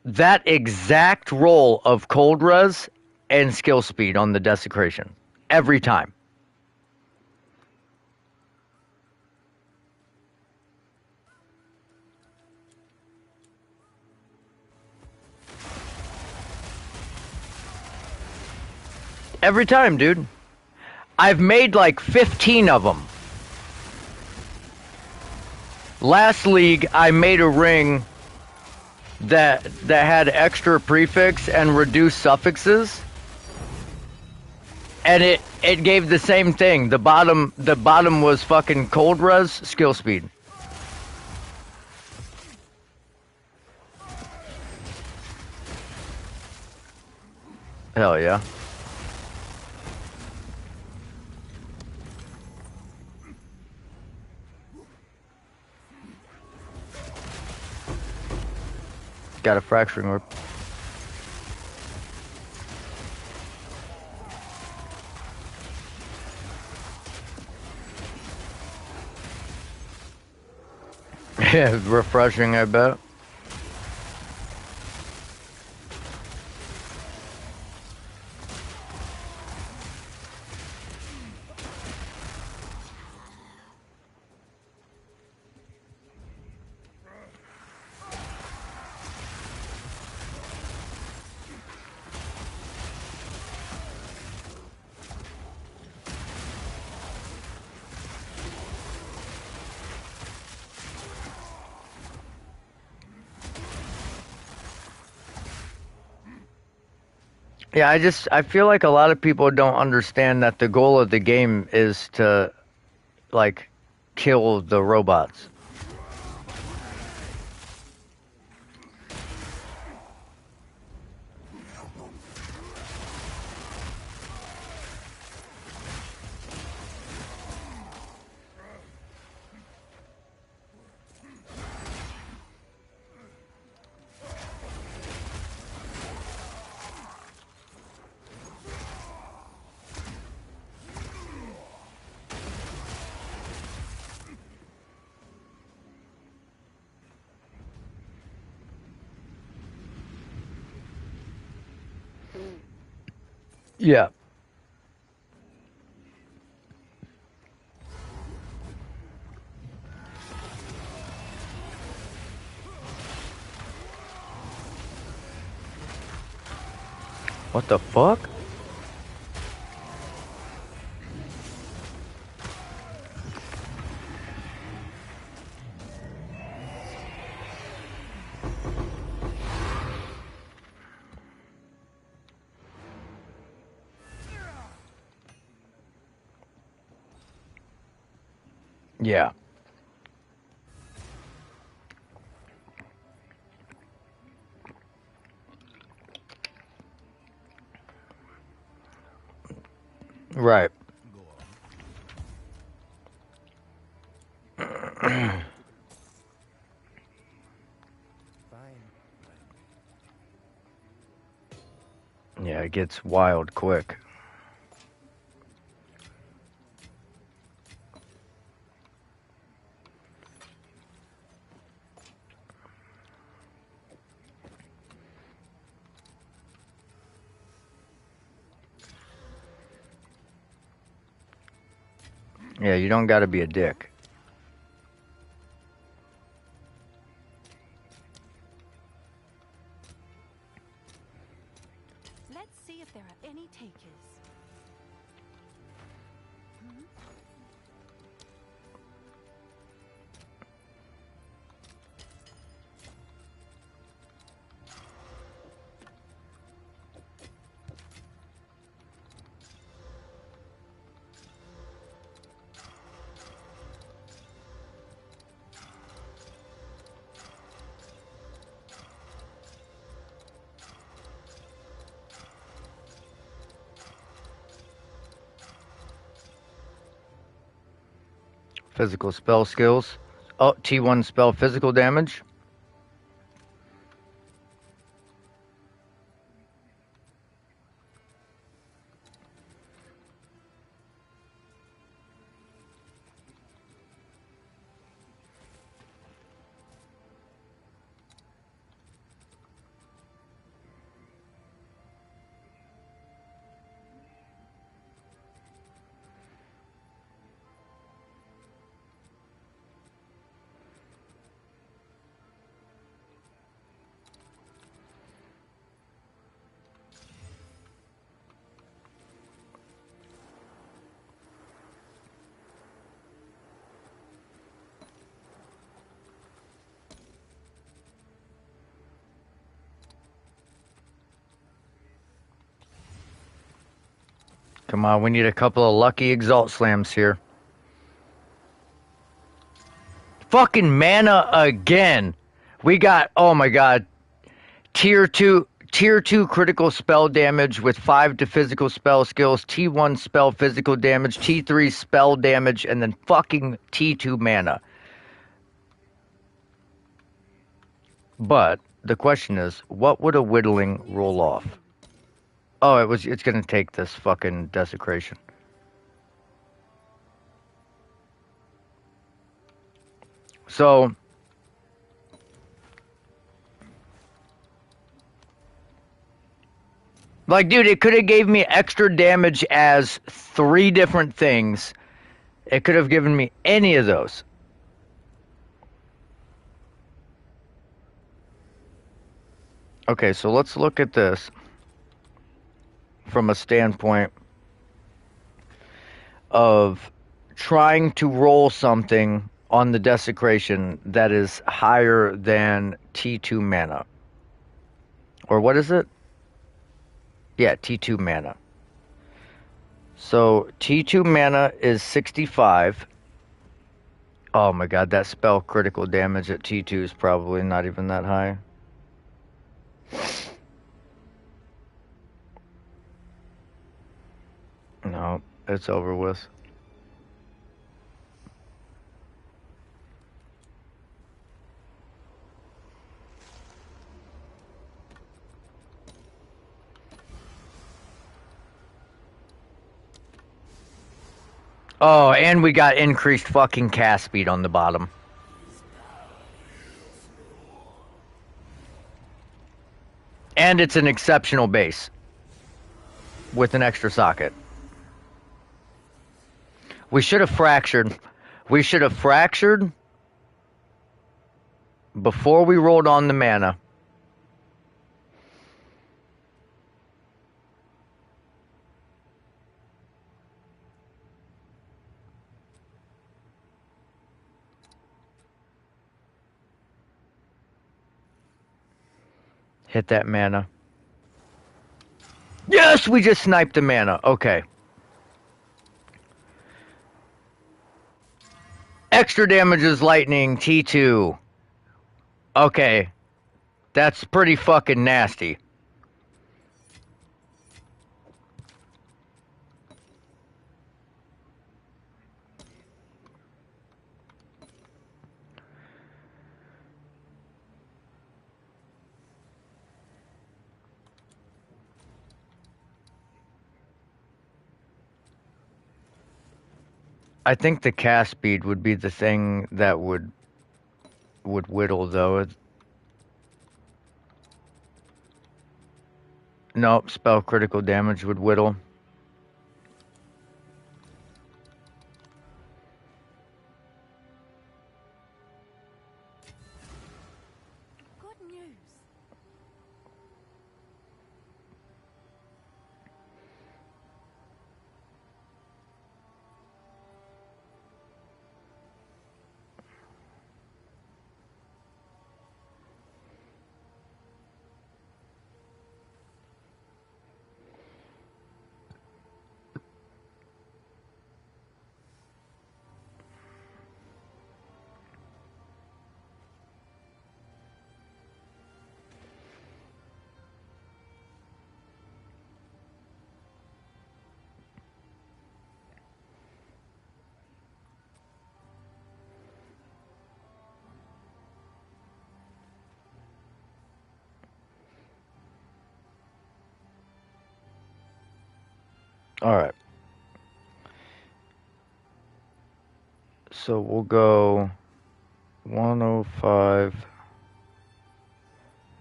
that exact roll of cold res and skill speed on the desecration. Every time. Every time, dude. I've made like 15 of them. Last league, I made a ring that had extra prefix and reduced suffixes, and it gave the same thing. The bottom was fucking cold res, skill speed. Hell yeah. Got a fracturing orb. Yeah, refreshing, I bet. Yeah, I feel like a lot of people don't understand that the goal of the game is to, like, kill the robots. Yeah. What the fuck? Yeah. Right. Go on. Fine. Yeah, it gets wild quick. Yeah, you don't gotta be a dick. Let's see if there are any takers. Physical spell skills. Oh, T1 spell physical damage. Come on, we need a couple of lucky exalt slams here. Fucking mana again. We got, oh my god, tier 2 critical spell damage with 5 to physical spell skills, T1 spell physical damage, T3 spell damage, and then fucking T2 mana. But the question is, what would a whittling roll off? Oh, it's gonna take this fucking desecration. So like, dude, it could have gave me extra damage as 3 different things. It could have given me any of those. Okay, so let's look at this from a standpoint of trying to roll something on the desecration that is higher than T2 mana. Or what is it? Yeah, T2 mana. So T2 mana is 65. Oh my god, that spell critical damage at T2 is probably not even that high. No, it's over with. Oh, and we got increased fucking cast speed on the bottom. And it's an exceptional base. with an extra socket. We should have fractured. We should have fractured before we rolled on the mana. Hit that mana. Yes, we just sniped the mana. Okay. Extra damage is lightning, T2. Okay. That's pretty fucking nasty. I think the cast speed would be the thing that would whittle, though. Nope, spell critical damage would whittle. Good news. Alright. So we'll go 105.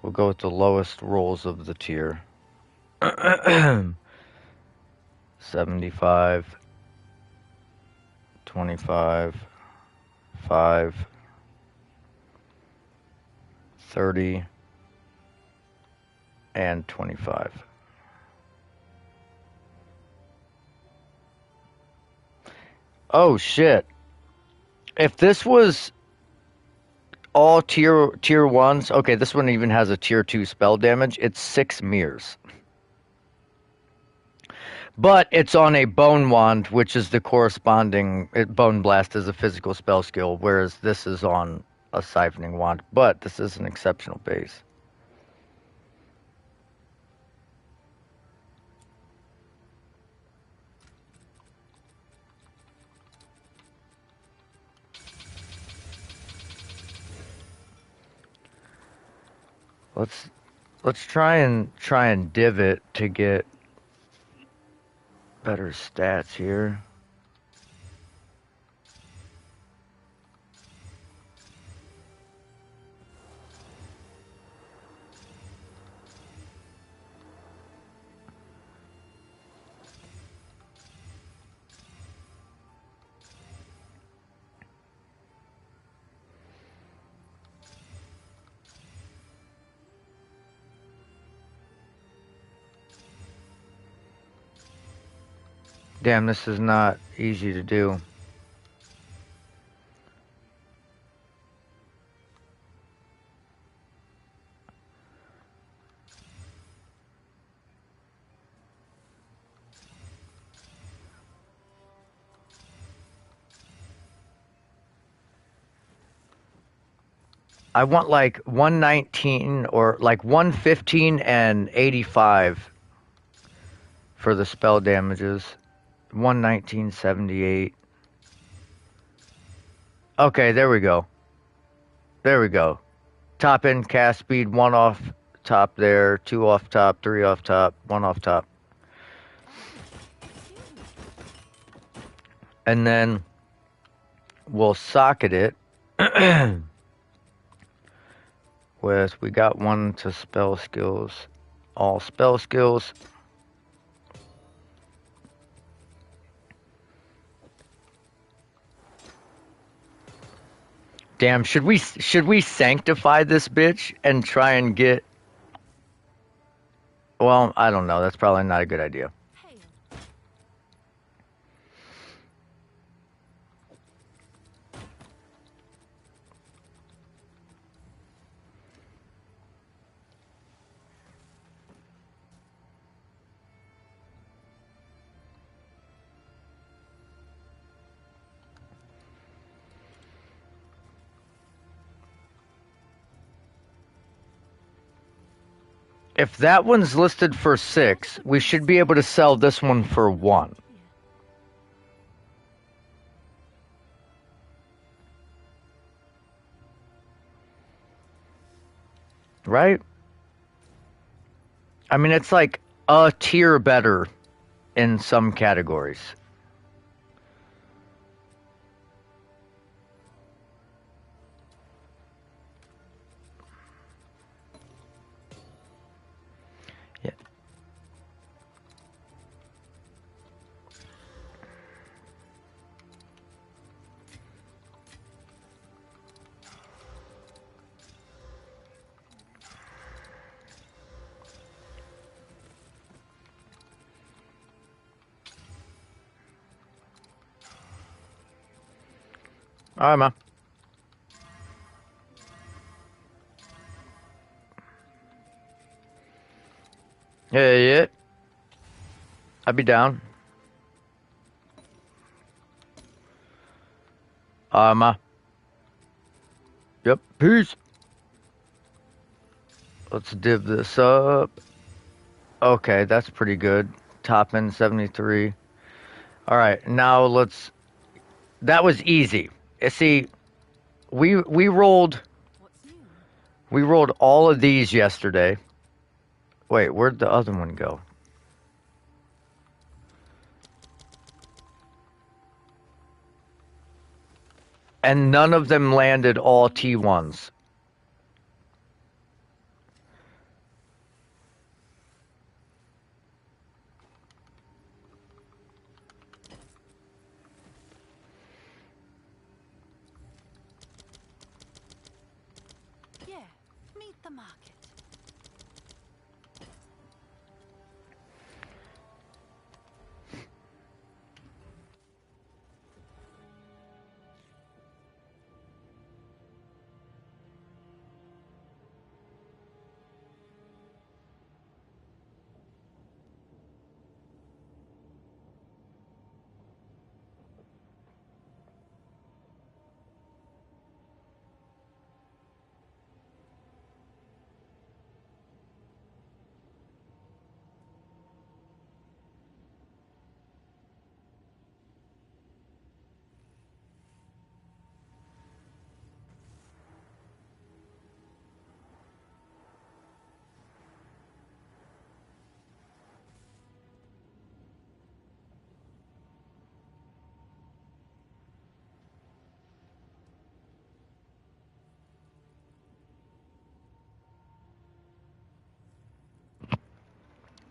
We'll go with the lowest rolls of the tier. 75, 25, 5, 30, and 25. Oh shit. If this was all tier ones, okay, this one even has a tier 2 spell damage. It's 6 mirrors. But it's on a bone wand, which is the corresponding bone blast is a physical spell skill, whereas this is on a siphoning wand. But this is an exceptional base. Let's try and div it to get better stats here. Damn, this is not easy to do. I want like 119 or like 115 and 85 for the spell damages. 119.78. Okay, there we go. There we go. Top end cast speed, 1 off top there, 2 off top, 3 off top, 1 off top. And then we'll socket it with, we got 1 to spell skills, all spell skills. Damn, should we sanctify this bitch and try and get? Well, I don't know. That's probably not a good idea. Hail. If that one's listed for 6, we should be able to sell this one for 1. Right? I mean, it's like a tier better in some categories. Yeah. All right, man. Yeah. I'd be down. Yep. Peace. Let's div this up. Okay, that's pretty good. Top end 73. All right, now let's. That was easy. See, we rolled What's new? we rolled all of these yesterday. Wait, where'd the other one go? And none of them landed all T1s. Yeah, meet the market.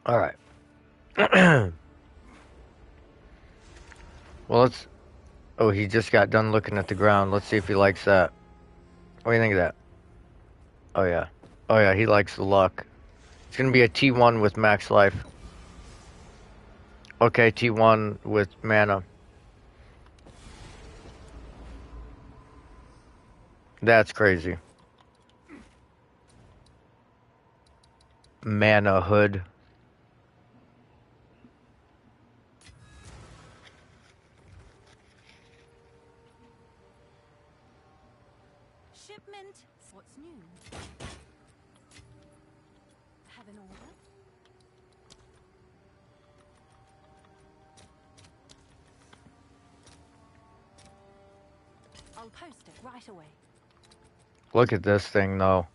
All right. Well, let's. Oh, he just got done looking at the ground. Let's see if he likes that. What do you think of that? Oh yeah. Oh yeah, he likes the luck. It's gonna be a T1 with max life. Okay, T1 with mana. That's crazy. Mana hood. Shipment. What's new? Have an order? I'll post it right away. Look at this thing though.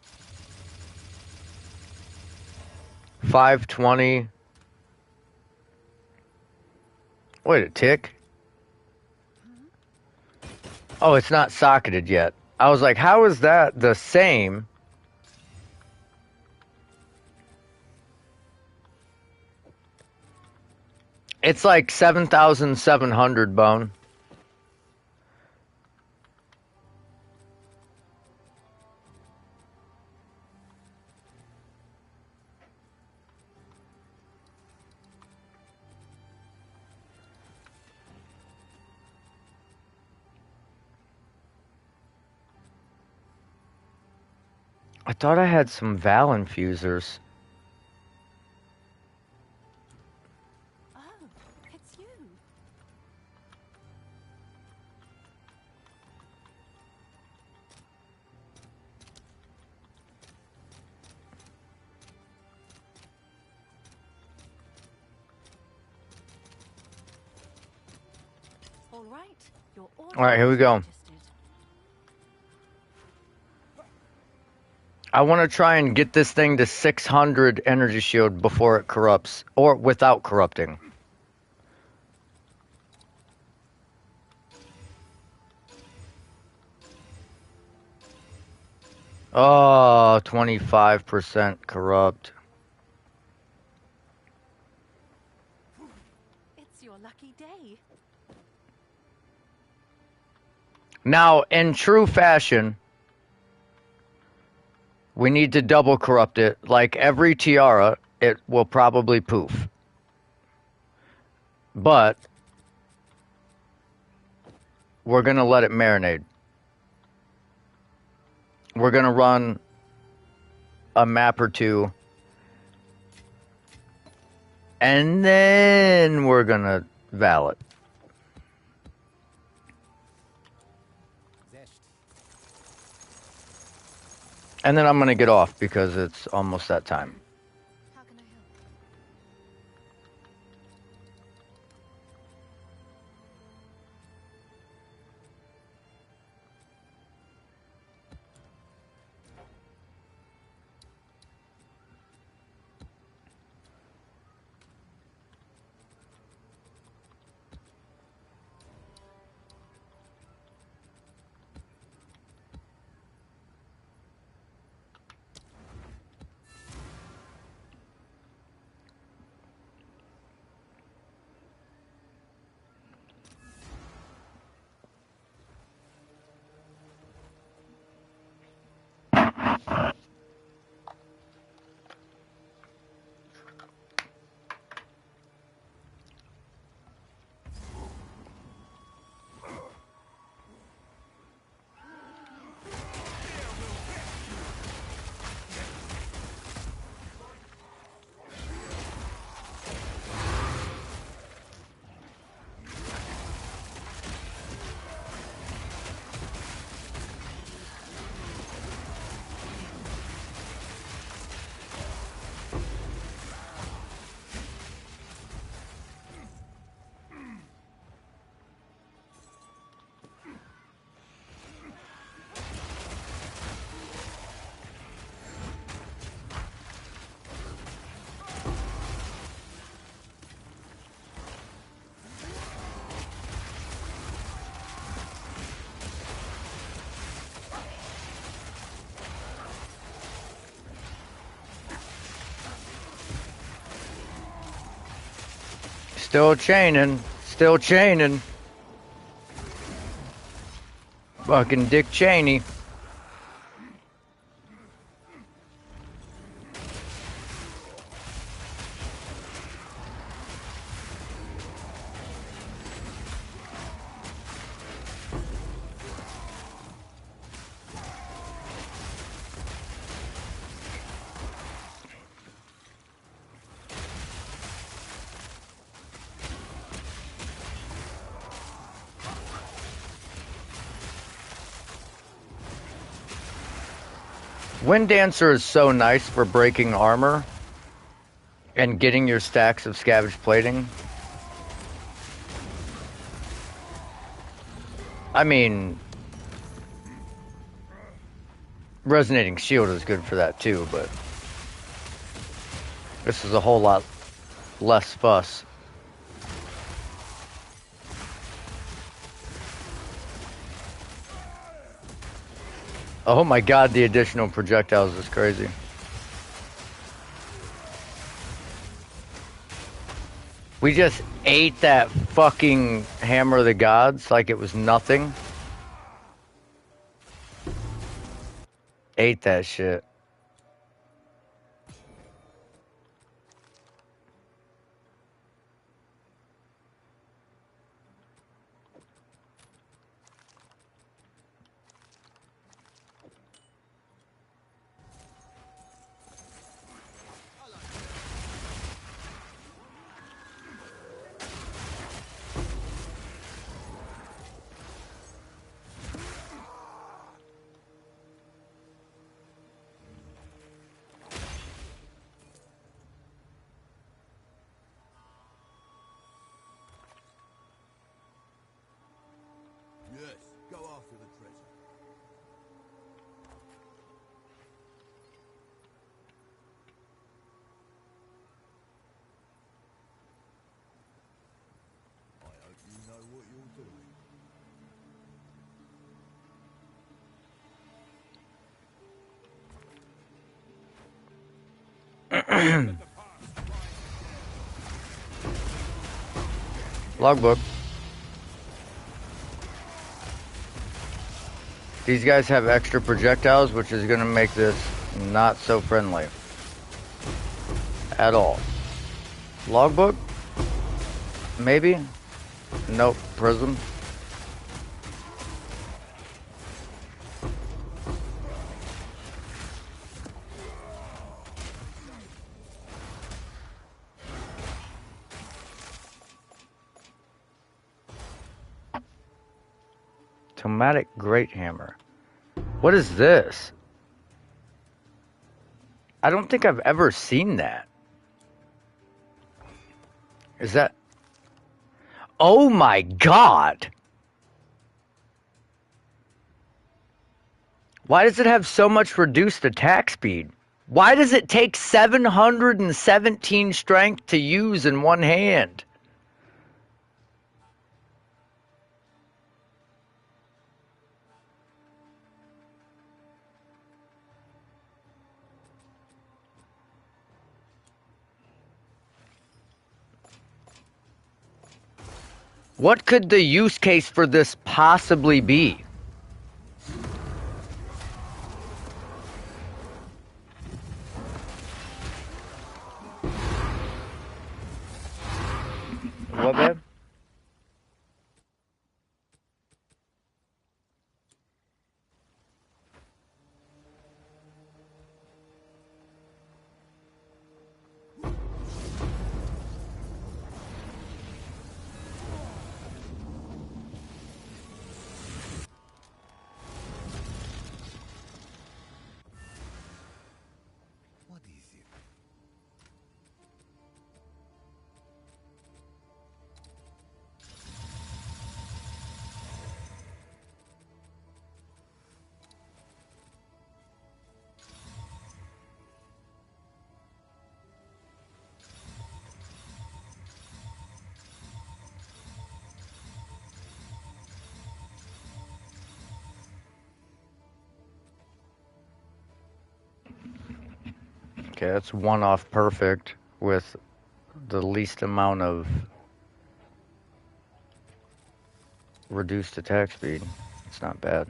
520. Wait, a tick? Oh, it's not socketed yet. I was like, how is that the same? It's like 7,700 bone. I thought I had some Val infusers. Oh, it's you. All right, your order All right, here we is go. registered. I want to try and get this thing to 600 energy shield before it corrupts, or without corrupting. Oh, 25% corrupt. It's your lucky day. Now, in true fashion, we need to double corrupt it. Like every tiara, it will probably poof. But we're going to let it marinate. We're going to run a map or two. And then we're going to val it. Zest. And then I'm going to get off because it's almost that time. How can I help? Still chaining. Still chaining. Fucking Dick Cheney. Wind Dancer is so nice for breaking armor and getting your stacks of scavenged plating. I mean, Resonating Shield is good for that too, but this is a whole lot less fuss. Oh my god, the additional projectiles is crazy. We just ate that fucking Hammer of the Gods like it was nothing. Ate that shit. Logbook. These guys have extra projectiles, which is going to make this not so friendly. At all. Logbook? Maybe? Nope. Prism. Tomatic Great Hammer. What is this? I don't think I've ever seen that. Is that... Oh my god! Why does it have so much reduced attack speed? Why does it take 717 strength to use in one hand? What could the use case for this possibly be? What, babe? What is it? Okay, that's one off perfect with the least amount of reduced attack speed. It's not bad.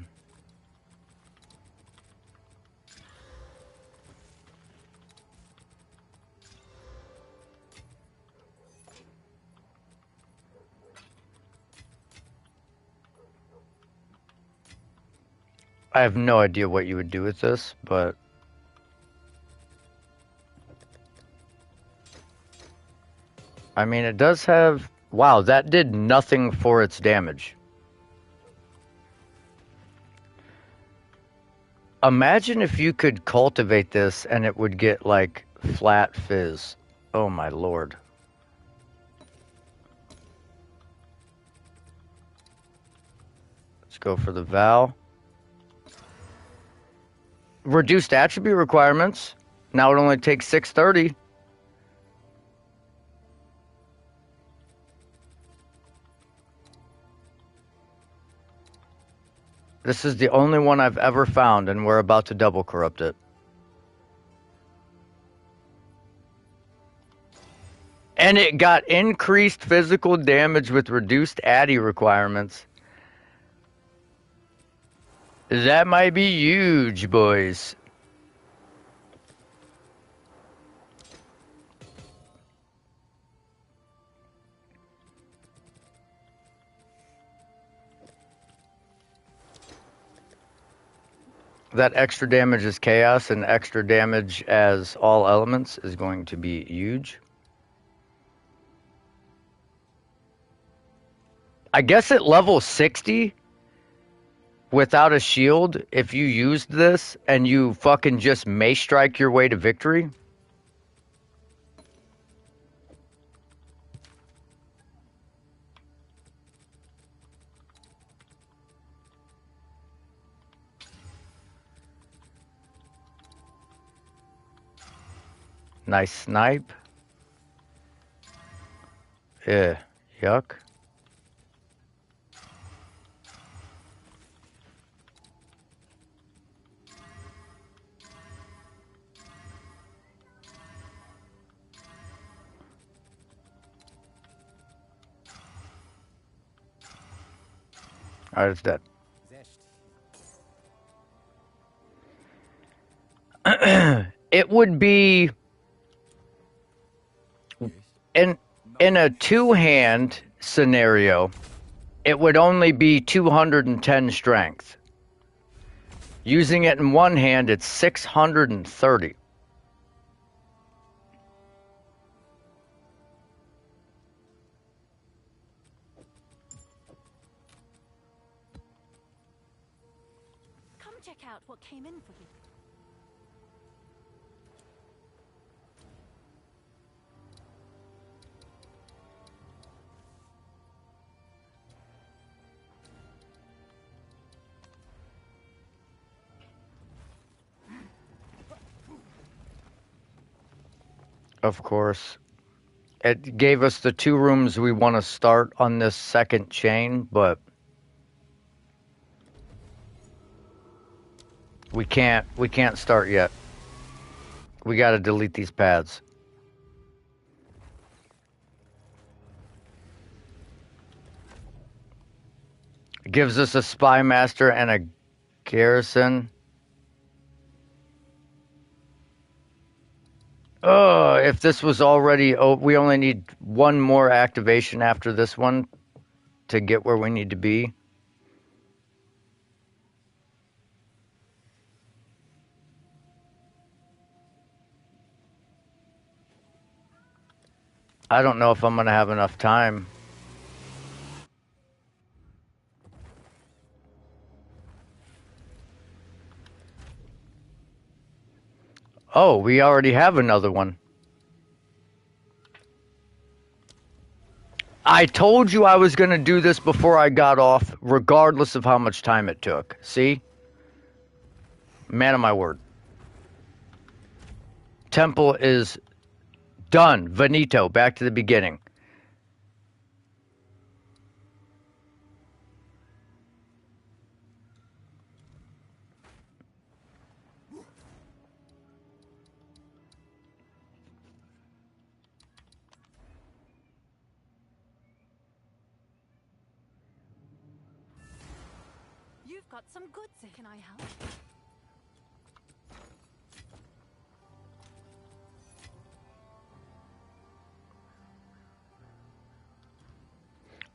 I have no idea what you would do with this, but I mean, it does have... Wow, that did nothing for its damage. Imagine if you could cultivate this and it would get, like, flat fizz. Oh my lord. Let's go for the Val. Reduced attribute requirements. Now it only takes 630. This is the only one I've ever found, and we're about to double corrupt it. And it got increased physical damage with reduced ADDI requirements. That might be huge, boys. That extra damage as chaos and extra damage as all elements is going to be huge. I guess at level 60, without a shield, if you used this and you fucking just mace strike your way to victory. Nice snipe. Yeah, yuck. Alright, it's dead. Zest. It would be Yes. in a two-hand scenario, it would only be 210 strength. Using it in one hand, it's 630. Come check out what came in for you. Of course. It gave us the two rooms we want to start on this second chain, but we can't start yet. We got to delete these paths. It gives us a spy master and a garrison. Oh, if this was already, we only need one more activation after this one to get where we need to be. I don't know if I'm going to have enough time. Oh, we already have another one. I told you I was going to do this before I got off, regardless of how much time it took. See? Man of my word. Temple is done. Finito. Back to the beginning. You've got some goods. Can I help?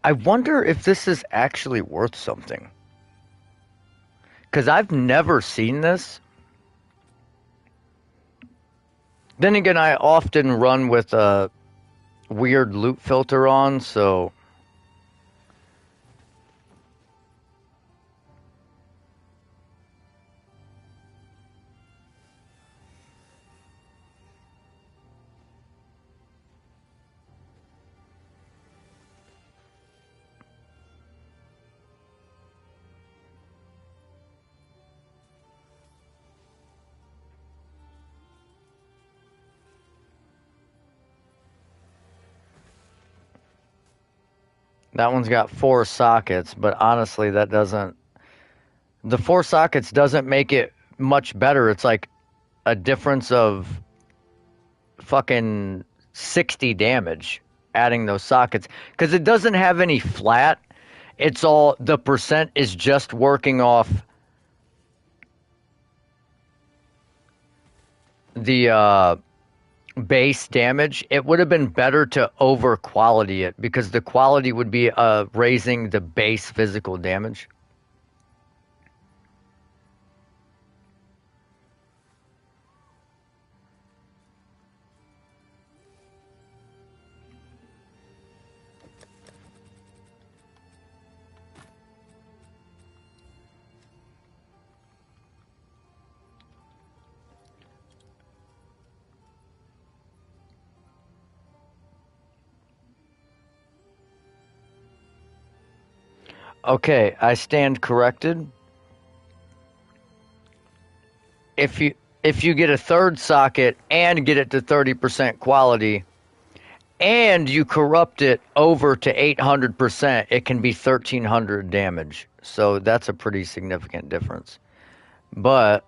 I wonder if this is actually worth something. Because I've never seen this. Then again, I often run with a weird loot filter on, so... That one's got 4 sockets, but honestly, that doesn't... The 4 sockets doesn't make it much better. It's like a difference of fucking 60 damage adding those sockets. Because it doesn't have any flat. It's all... The percent is just working off the base damage. It would have been better to over quality it, because the quality would be raising the base physical damage. Okay, I stand corrected. If you get a third socket and get it to 30% quality, and you corrupt it over to 800%, it can be 1300 damage. So that's a pretty significant difference. But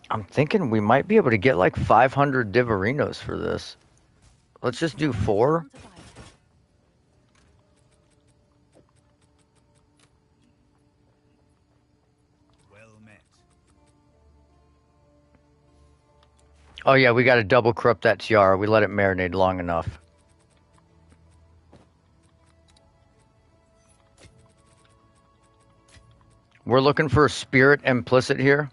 I'm thinking we might be able to get like 500 Divarinos for this. Let's just do 4. Want to buy it? Oh yeah, we gotta double corrupt that tiara. We let it marinate long enough. We're looking for a spirit implicit here.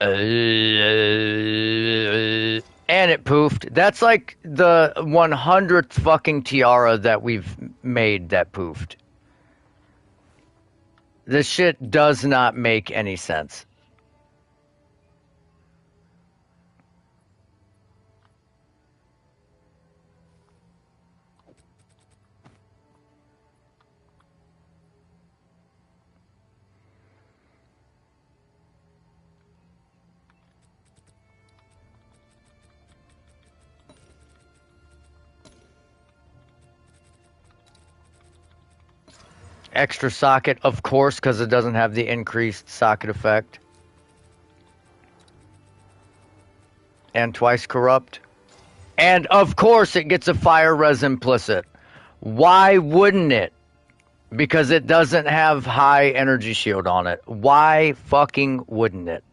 And it poofed. That's like the 100th fucking tiara that we've made that poofed. This shit does not make any sense. Extra socket, of course, because it doesn't have the increased socket effect. And twice corrupt. And of course it gets a fire res implicit. Why wouldn't it? Because it doesn't have high energy shield on it. Why fucking wouldn't it?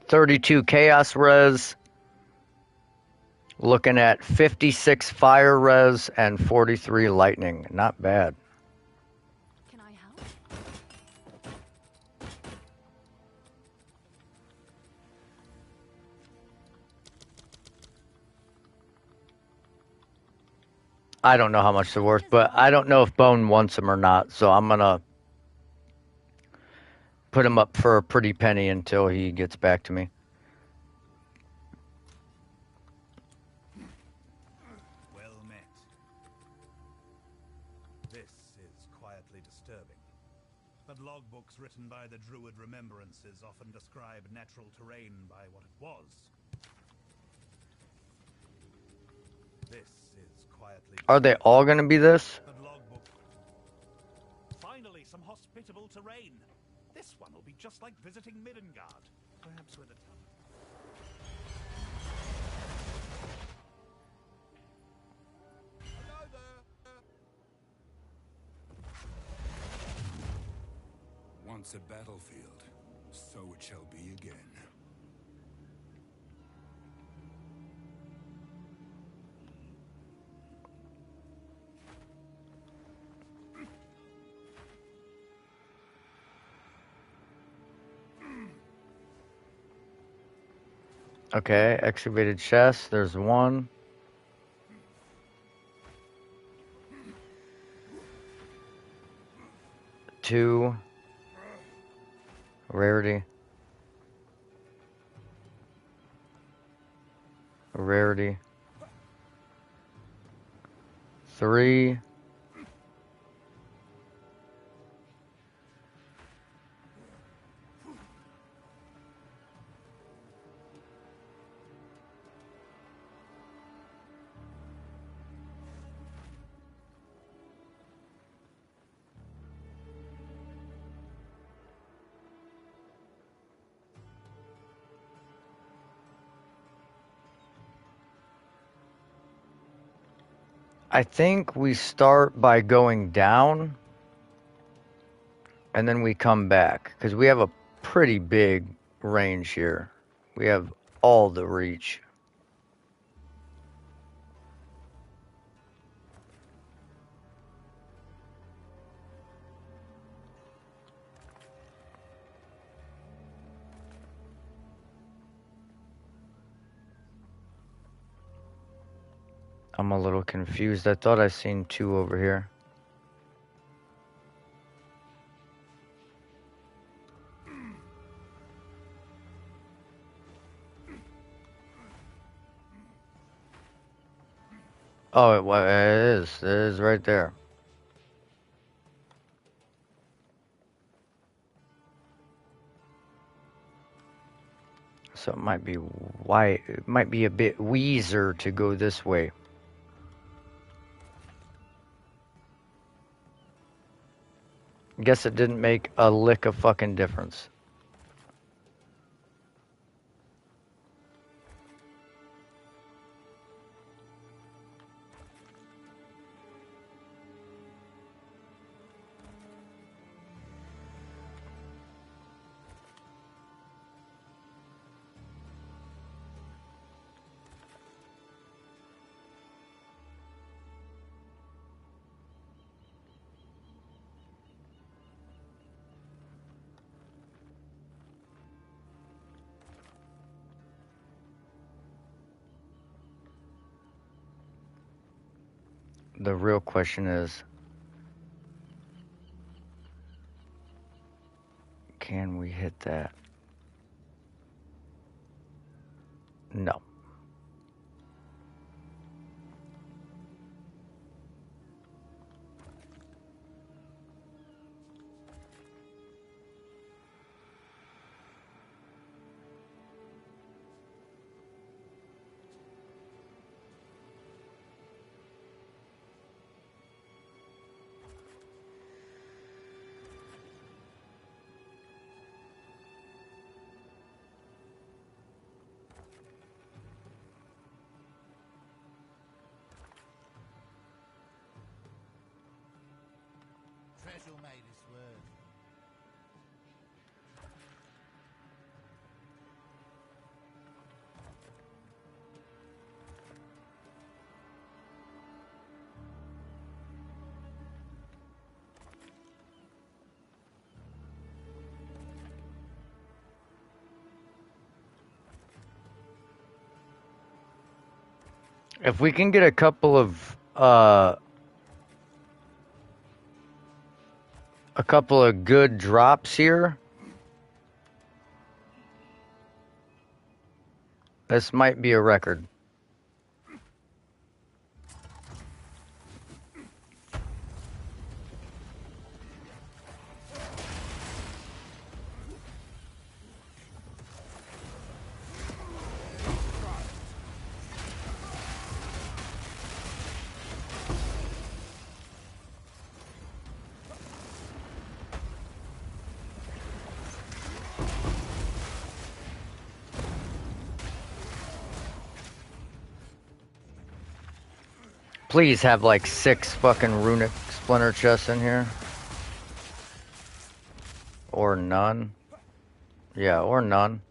$32 chaos res. Looking at 56 fire res and 43 lightning. Not bad. Can I help? I don't know how much they're worth, but I don't know if Bone wants them or not, so I'm gonna put him up for a pretty penny until he gets back to me. Well met. This is quietly disturbing. But logbooks written by the Druid Remembrances often describe natural terrain by what it was. This is quietly. Are they all gonna be this? But logbook. Finally, some hospitable terrain. This one will be just like visiting Midgard. Perhaps with a Hello there. Once a battlefield, so it shall be again. Okay, excavated chest. There's one. Two. Rarity. Rarity. 3. I think we start by going down and then we come back because we have a pretty big range here. We have all the reach. I'm a little confused. I thought I seen 2 over here. Oh, it is. It is right there. So it might be why it might be a bit weezer to go this way. Guess it didn't make a lick of fucking difference. The real question is, can we hit that? No. Treasure made this word. If we can get a couple of good drops here, this might be a record. Please have like 6 fucking runic splinter chests in here. Or none. Yeah, or none.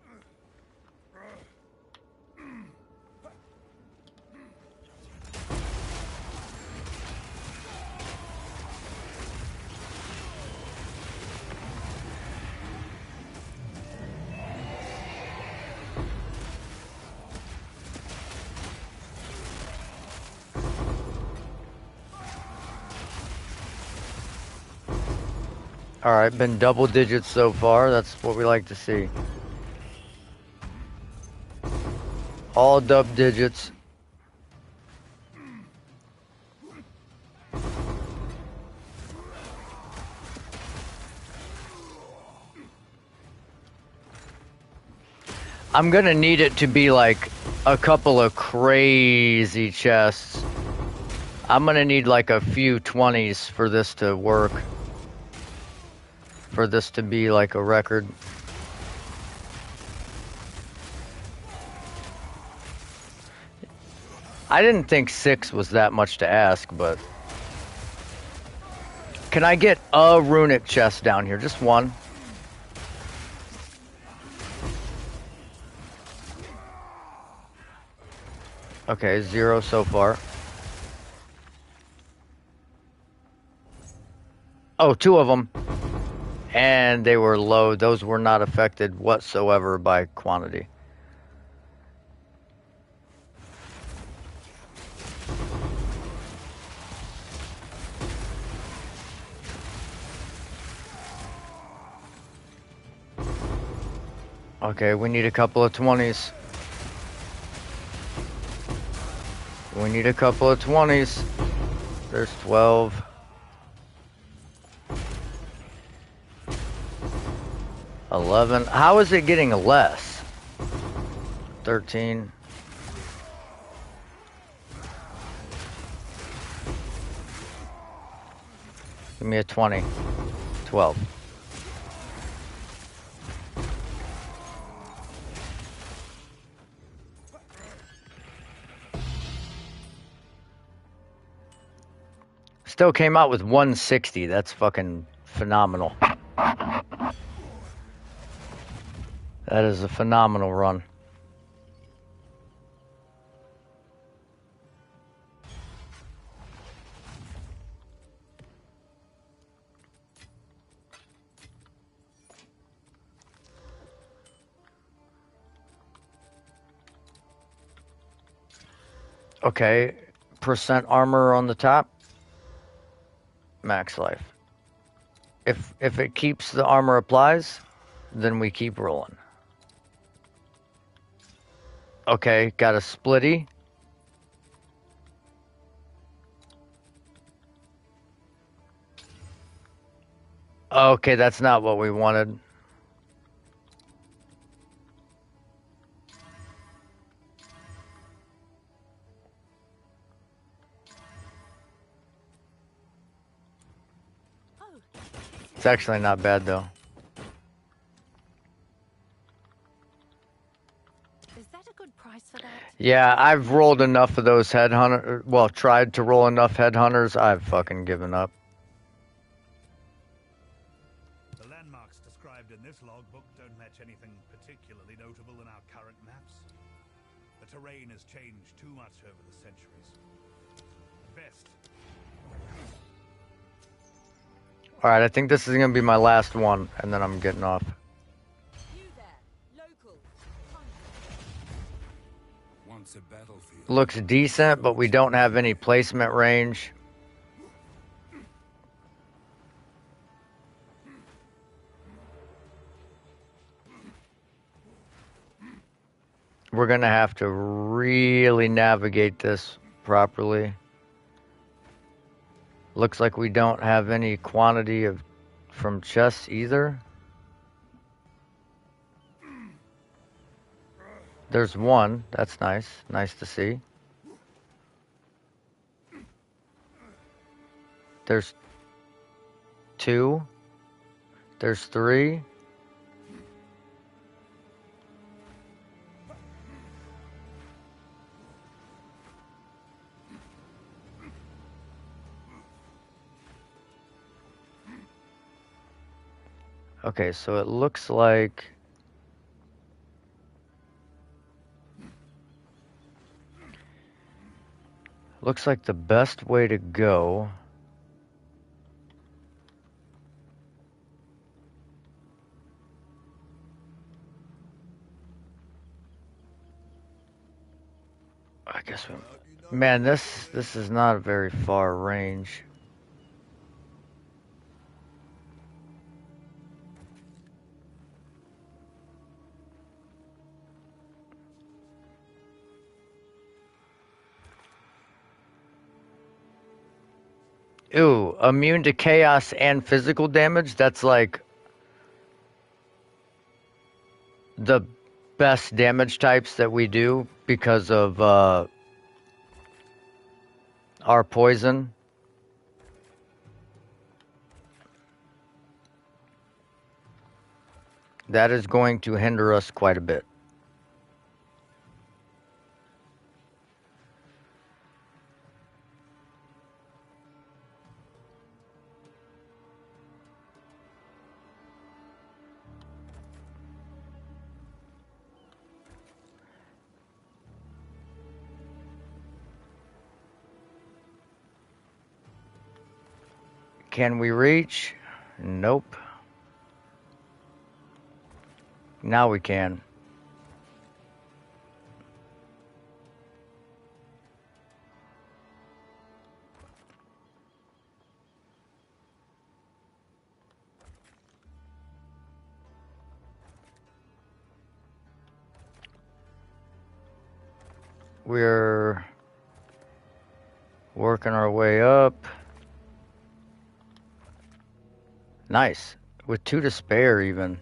Alright, been double digits so far. That's what we like to see. All dub digits. I'm gonna need it to be like a couple of crazy chests. I'm gonna need like a few 20s for this to work. For this to be like a record. I didn't think 6 was that much to ask, but... Can I get a runic chest down here? Just one. Okay, 0 so far. Oh, 2 of them. And they were low. Those were not affected whatsoever by quantity. Okay, we need a couple of 20s. We need a couple of 20s. There's 12. $11. How is it getting less? 13. Give me a 20. 12. Still came out with 160. That's fucking phenomenal. That is a phenomenal run. Okay, percent armor on the top. Max life. If it keeps the armor applies, then we keep rolling. Okay, got a splitty. Okay, that's not what we wanted. It's actually not bad though. Is that a good price for that? Yeah, I've rolled enough of those headhunter. Well, tried to roll enough headhunters. I've fucking given up. The landmarks described in this logbook don't match anything particularly notable in our current maps. The terrain has changed too much over the centuries. At best. Alright, I think this is gonna be my last one, and then I'm getting off. You there, local. Once a battlefield. Looks decent, but we don't have any placement range. We're gonna have to really navigate this properly. Looks like we don't have any quantity of from chests either. There's one. That's nice. Nice to see. There's two. There's three. Okay, so it looks like the best way to go I guess we, man, this is not a very far range. Ooh, immune to chaos and physical damage. That's like the best damage types that we do because of our poison. That is going to hinder us quite a bit. Can we reach? Nope. Now we can. We're Working our way up. Nice. With 2 to spare even.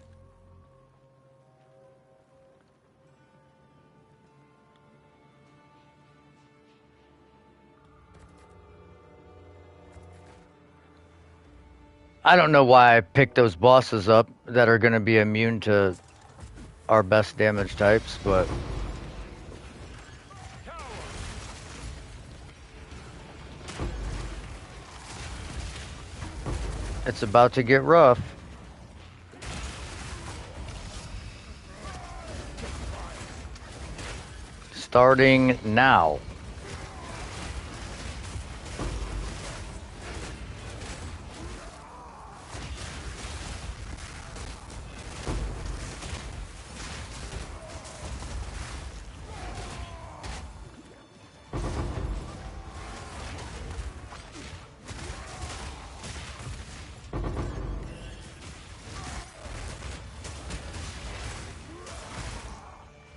I don't know why I picked those bosses up that are going to be immune to our best damage types, but it's about to get rough. Starting now.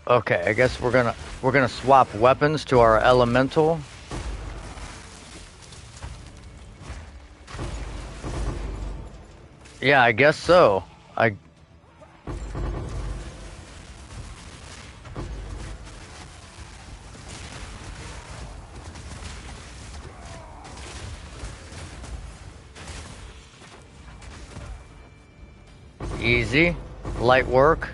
Okay, I guess we're gonna swap weapons to our elemental. Yeah, I guess so. Easy, light work.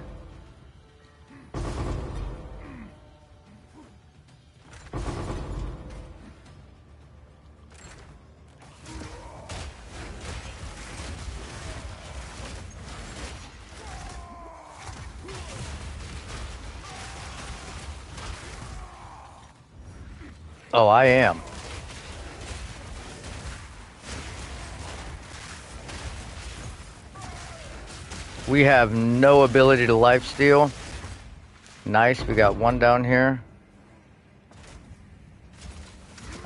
Oh, I am. We have no ability to lifesteal. Nice, we got 1 down here.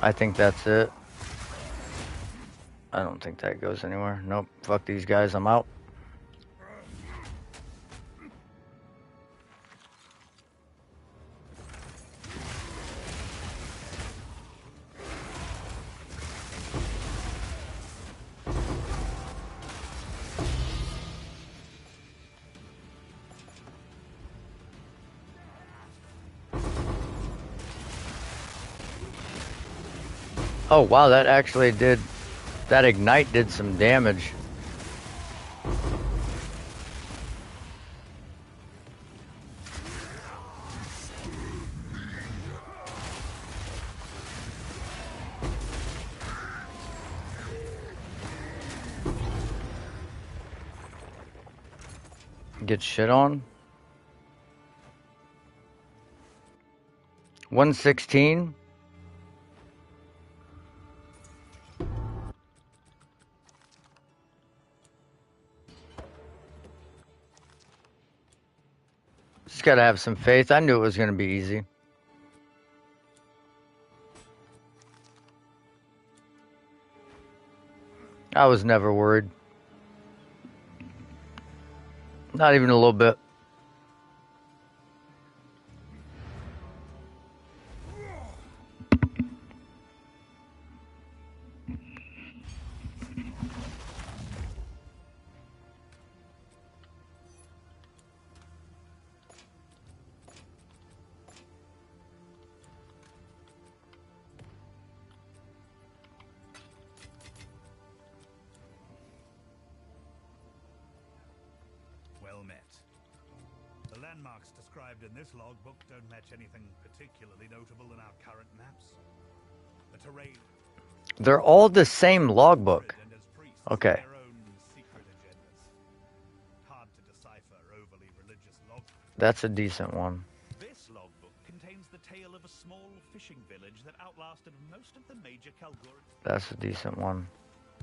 I think that's it. I don't think that goes anywhere. Nope, fuck these guys, I'm out. Oh wow, that actually did, that ignite did some damage. Get shit on. 116. Just gotta have some faith. I knew it was gonna be easy. I was never worried. Not even a little bit. Well met. The landmarks described in this logbook don't match anything particularly notable in our current maps. The terrain. They're all the same logbook. And as priests Okay. their own secret agendas. Hard to decipher overly religious logbook. That's a decent one. This logbook contains the tale of a small fishing village that outlasted most of the major Kalgurian. That's a decent one.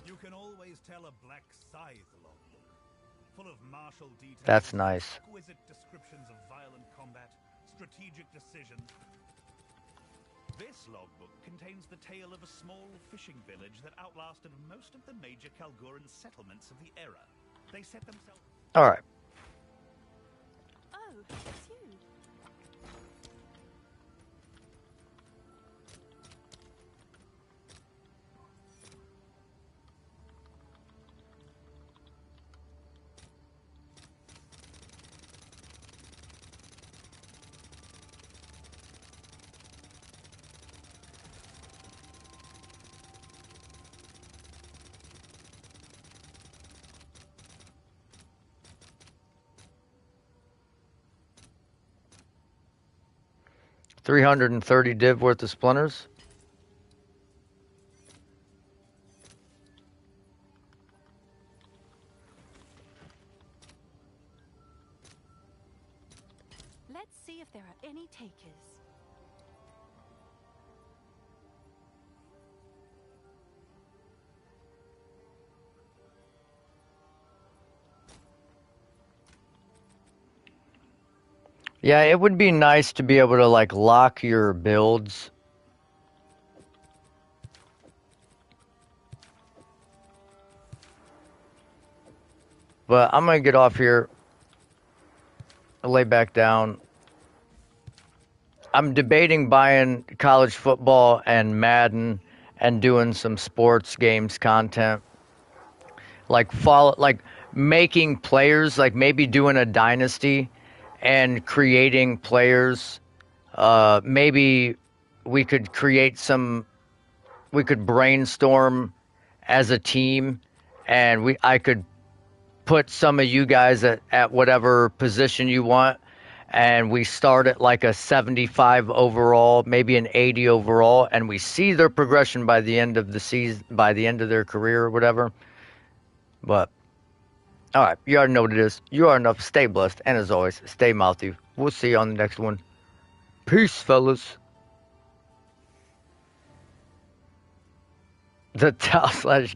You can always tell a black scythe logbook, full of martial details. That's nice. Exquisite descriptions of violent combat, strategic decisions. This logbook contains the tale of a small fishing village that outlasted most of the major Kalgurian settlements of the era. They set themselves. All right. Oh, it's you. 330 div worth of splinters. Let's see if there are any takers. Yeah, it would be nice to be able to like lock your builds. But I'm gonna get off here, lay back down. I'm debating buying college football and Madden and doing some sports games content. Like making players, like maybe doing a dynasty and creating players. Maybe we could we could brainstorm as a team, and I could put some of you guys at whatever position you want, and we start at like a 75 overall, maybe an 80 overall, and we see their progression by the end of the season, by the end of their career or whatever. But all right, you already know what it is. You are enough. Stay blessed, and as always, stay mouthy. We'll see you on the next one. Peace, fellas. The Tau/Gator.